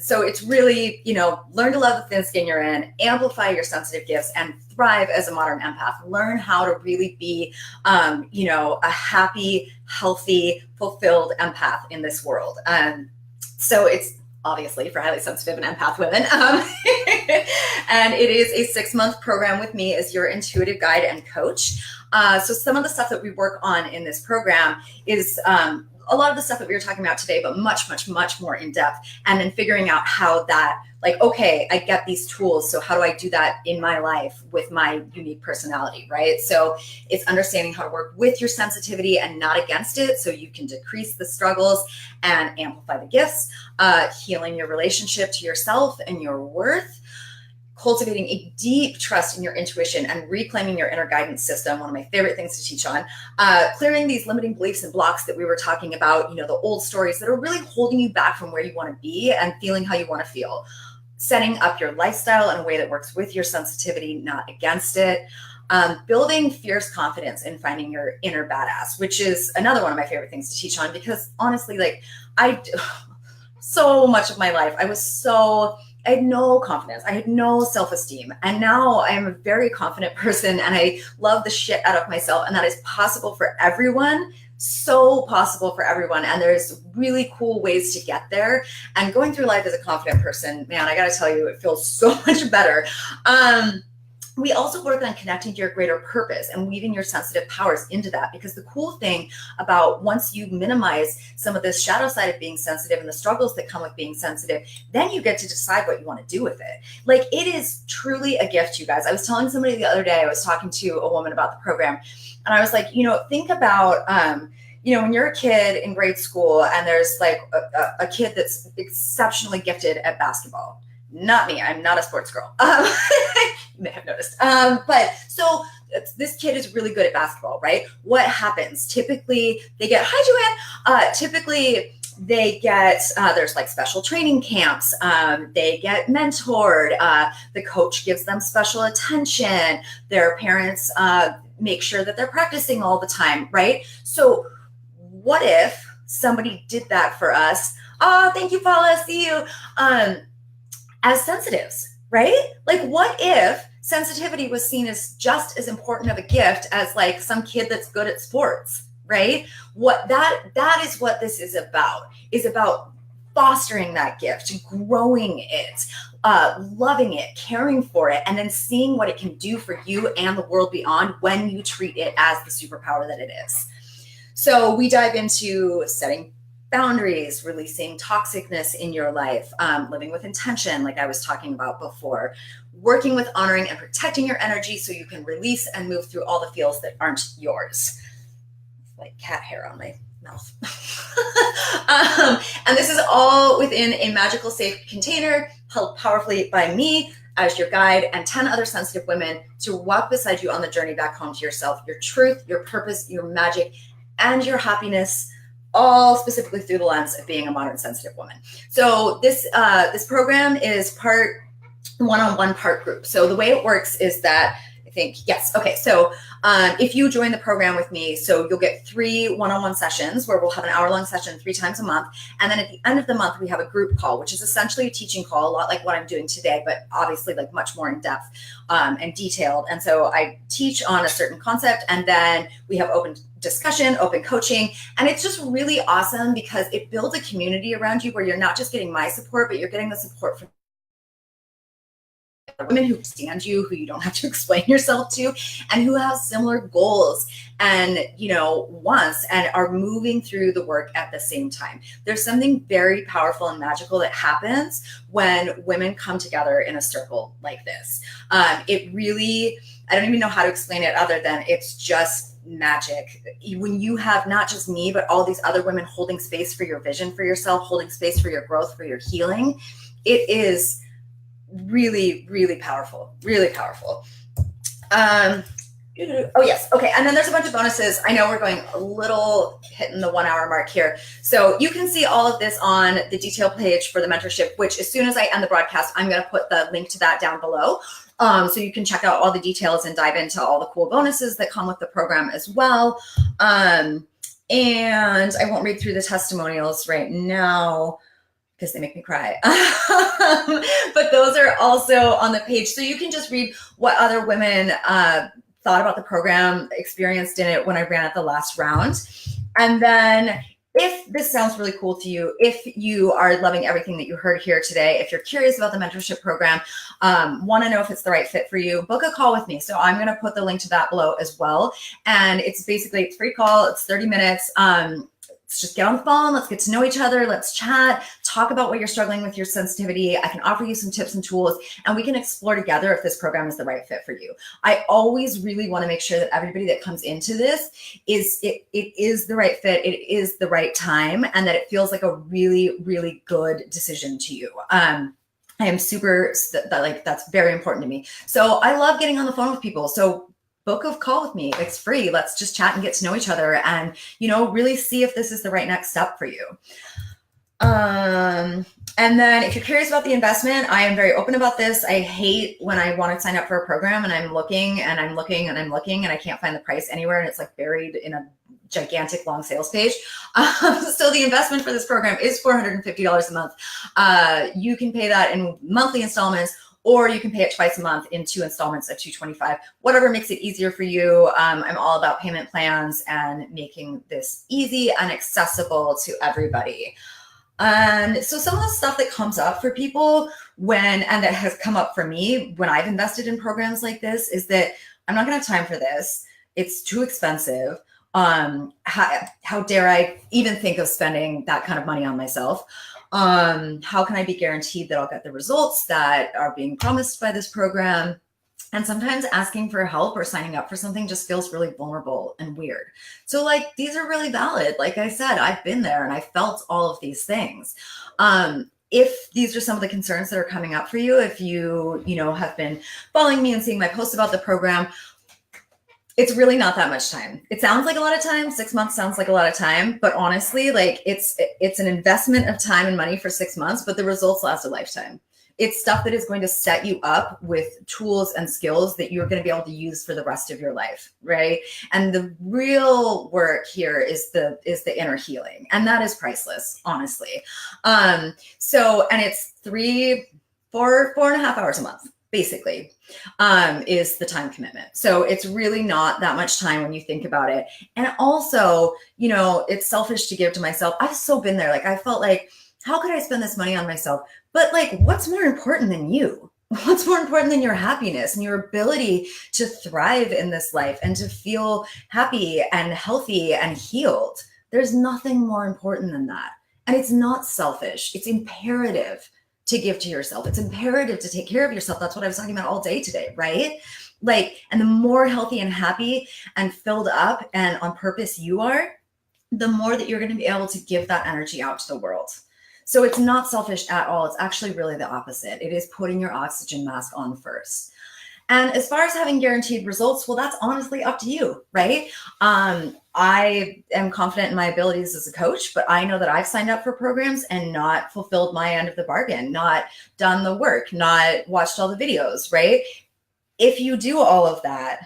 So it's really, you know, learn to love the thin skin you're in, amplify your sensitive gifts, and thrive as a modern empath. Learn how to really be, you know, a happy, healthy, fulfilled empath in this world. So it's obviously for highly sensitive and empath women. And it is a 6-month program with me as your intuitive guide and coach. So some of the stuff that we work on in this program is, a lot of the stuff that we were talking about today, but much, much, much more in depth. And then figuring out how that, like, okay, I get these tools. So how do I do that in my life with my unique personality, right? So it's understanding how to work with your sensitivity and not against it, so you can decrease the struggles and amplify the gifts, healing your relationship to yourself and your worth, cultivating a deep trust in your intuition and reclaiming your inner guidance system, one of my favorite things to teach on, clearing these limiting beliefs and blocks that we were talking about, you know, the old stories that are really holding you back from where you want to be and feeling how you want to feel, setting up your lifestyle in a way that works with your sensitivity, not against it, building fierce confidence in finding your inner badass, which is another one of my favorite things to teach on, because honestly, like so much of my life, I had no confidence. I had no self-esteem. And now I am a very confident person, and I love the shit out of myself. And that is possible for everyone. So possible for everyone. And there's really cool ways to get there. And going through life as a confident person, man, I got to tell you, it feels so much better. We also work on connecting to your greater purpose and weaving your sensitive powers into that, because the cool thing about once you minimize some of this shadow side of being sensitive and the struggles that come with being sensitive, then you get to decide what you want to do with it. Like, it is truly a gift, you guys. I was telling somebody the other day, I was talking to a woman about the program, and I was like, you know, think about, you know, when you're a kid in grade school and there's like a kid that's exceptionally gifted at basketball. Not me. I'm not a sports girl. You may have noticed. But so this kid is really good at basketball, right? What happens? Typically they get, hi, Joanne. Typically they get, there's like special training camps. They get mentored. The coach gives them special attention. Their parents make sure that they're practicing all the time, right? So what if somebody did that for us? Oh, thank you, Paula. See you. As sensitives, right? Like, what if sensitivity was seen as just as important of a gift as like some kid that's good at sports, right? What that is what this is about fostering that gift, growing it, loving it, caring for it, and then seeing what it can do for you and the world beyond when you treat it as the superpower that it is. So we dive into setting boundaries, releasing toxicness in your life, living with intention, like I was talking about before, working with honoring and protecting your energy so you can release and move through all the feels that aren't yours. Like cat hair on my mouth. And this is all within a magical, safe container held powerfully by me as your guide, and 10 other sensitive women to walk beside you on the journey back home to yourself, your truth, your purpose, your magic, and your happiness, all specifically through the lens of being a modern sensitive woman. So this program is part one-on-one, part group. So the way it works is that so if you join the program with me, so you'll get 3 one-on-one sessions where we'll have an hour-long session 3 times a month. And then at the end of the month, we have a group call, which is essentially a teaching call, a lot like what I'm doing today, but obviously like much more in depth and detailed. And so I teach on a certain concept, and then we have open discussion, open coaching. And it's just really awesome because it builds a community around you where you're not just getting my support, but you're getting the support from women who understand you, who you don't have to explain yourself to, and who have similar goals and, wants, and are moving through the work at the same time. There's something very powerful and magical that happens when women come together in a circle like this. It really, I don't even know how to explain it other than it's just magic. When you have not just me, but all these other women holding space for your vision for yourself, holding space for your growth, for your healing, it is really, really powerful, really powerful. Oh yes. Okay. And then there's a bunch of bonuses. I know we're going a little hitting the 1 hour mark here. So you can see all of this on the detail page for the mentorship, which as soon as I end the broadcast, I'm going to put the link to that down below. So you can check out all the details and dive into all the cool bonuses that come with the program as well. And I won't read through the testimonials right now because they make me cry. But those are also on the page. So you can just read what other women thought about the program, experienced in it when I ran at the last round. And then if this sounds really cool to you, if you are loving everything that you heard here today, if you're curious about the mentorship program, want to know if it's the right fit for you, book a call with me. So I'm going to put the link to that below as well. And it's basically a free call. It's 30 minutes. Let's just get on the phone. Let's get to know each other. Let's chat, talk about what you're struggling with your sensitivity. I can offer you some tips and tools, and we can explore together if this program is the right fit for you. I always really want to make sure that everybody that comes into this it is the right fit. It is the right time, and that it feels like a really, really good decision to you. I am super, that's very important to me. So I love getting on the phone with people. So book a call with me. It's free. Let's just chat and get to know each other and, really see if this is the right next step for you. And then if you're curious about the investment, I am very open about this. I hate when I want to sign up for a program and I'm looking and I'm looking and I'm looking and I can't find the price anywhere. And it's like buried in a gigantic long sales page. So the investment for this program is $450 a month. You can pay that in monthly installments, or you can pay it twice a month in 2 installments of $225, whatever makes it easier for you. I'm all about payment plans and making this easy and accessible to everybody. And so some of the stuff that comes up for people and that has come up for me when I've invested in programs like this is that I'm not gonna have time for this. It's too expensive. How dare I even think of spending that kind of money on myself? How can I be guaranteed that I'll get the results that are being promised by this program? And sometimes asking for help or signing up for something just feels really vulnerable and weird. So these are really valid. Like I said, I've been there and I felt all of these things. If these are some of the concerns that are coming up for you, if you have been following me and seeing my posts about the program, it's really not that much time. It sounds like a lot of time. 6 months sounds like a lot of time, but honestly, it's an investment of time and money for 6 months, but the results last a lifetime. It's stuff that is going to set you up with tools and skills that you're going to be able to use for the rest of your life, right? And the real work here is the inner healing, and that is priceless, honestly. And it's 4.5 hours a month, basically, is the time commitment. So it's really not that much time when you think about it. And also, it's selfish to give to myself. I've so been there. I felt like, how could I spend this money on myself? But what's more important than you? What's more important than your happiness and your ability to thrive in this life and to feel happy and healthy and healed? There's nothing more important than that. And it's not selfish. It's imperative to give to yourself. It's imperative to take care of yourself. That's what I was talking about all day today, right? And the more healthy and happy and filled up and on purpose you are, the more that you're going to be able to give that energy out to the world. So it's not selfish at all. It's actually really the opposite. It is putting your oxygen mask on first. And as far as having guaranteed results, well, that's honestly up to you, right? I am confident in my abilities as a coach, but I know that I've signed up for programs and not fulfilled my end of the bargain, not done the work, not watched all the videos, right? If you do all of that,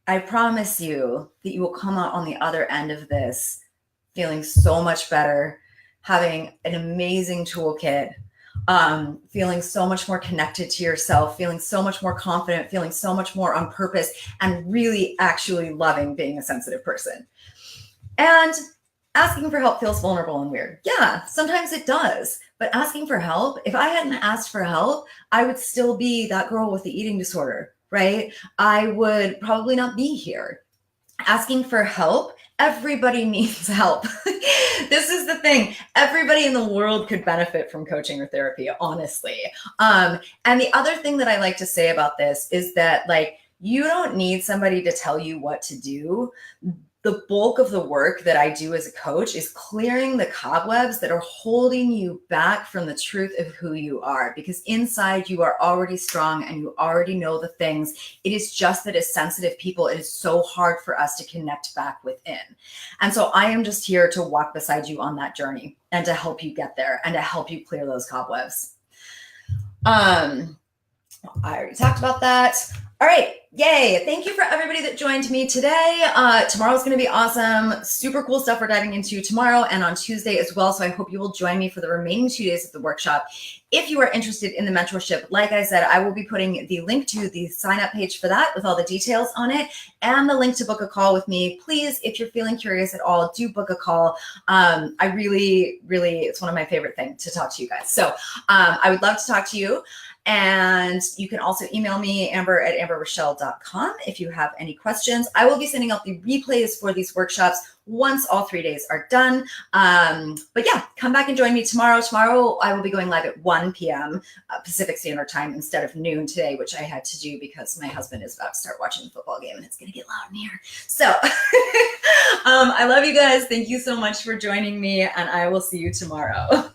I promise you that you will come out on the other end of this feeling so much better, having an amazing toolkit, feeling so much more connected to yourself, feeling so much more confident, feeling so much more on purpose, and really actually loving being a sensitive person. And asking for help feels vulnerable and weird. Yeah, sometimes it does. But asking for help, if I hadn't asked for help, I would still be that girl with the eating disorder, right? I would probably not be here. Asking for help, everybody needs help. This is the thing. Everybody in the world could benefit from coaching or therapy, honestly. And the other thing that I like to say about this is that, like, you don't need somebody to tell you what to do. The bulk of the work that I do as a coach is clearing the cobwebs that are holding you back from the truth of who you are, because inside you are already strong and you already know the things. It is just that as sensitive people, it is so hard for us to connect back within. And so I am just here to walk beside you on that journey and to help you get there and to help you clear those cobwebs. I already talked about that. All right. Yay. Thank you for everybody that joined me today. Tomorrow's going to be awesome. Super cool stuff we're diving into tomorrow and on Tuesday as well. So I hope you will join me for the remaining 2 days of the workshop. If you are interested in the mentorship, like I said, I will be putting the link to the sign up page for that with all the details on it and the link to book a call with me. Please, if you're feeling curious at all, do book a call. I really, it's one of my favorite things to talk to you guys. So I would love to talk to you. And you can also email me, amber@amberrochelle.com, if you have any questions. I will be sending out the replays for these workshops once all 3 days are done. But yeah, come back and join me tomorrow. Tomorrow, I will be going live at 1 p.m. Pacific Standard Time instead of noon today, which I had to do because my husband is about to start watching the football game and it's going to get loud in here. So I love you guys. Thank you so much for joining me, and I will see you tomorrow.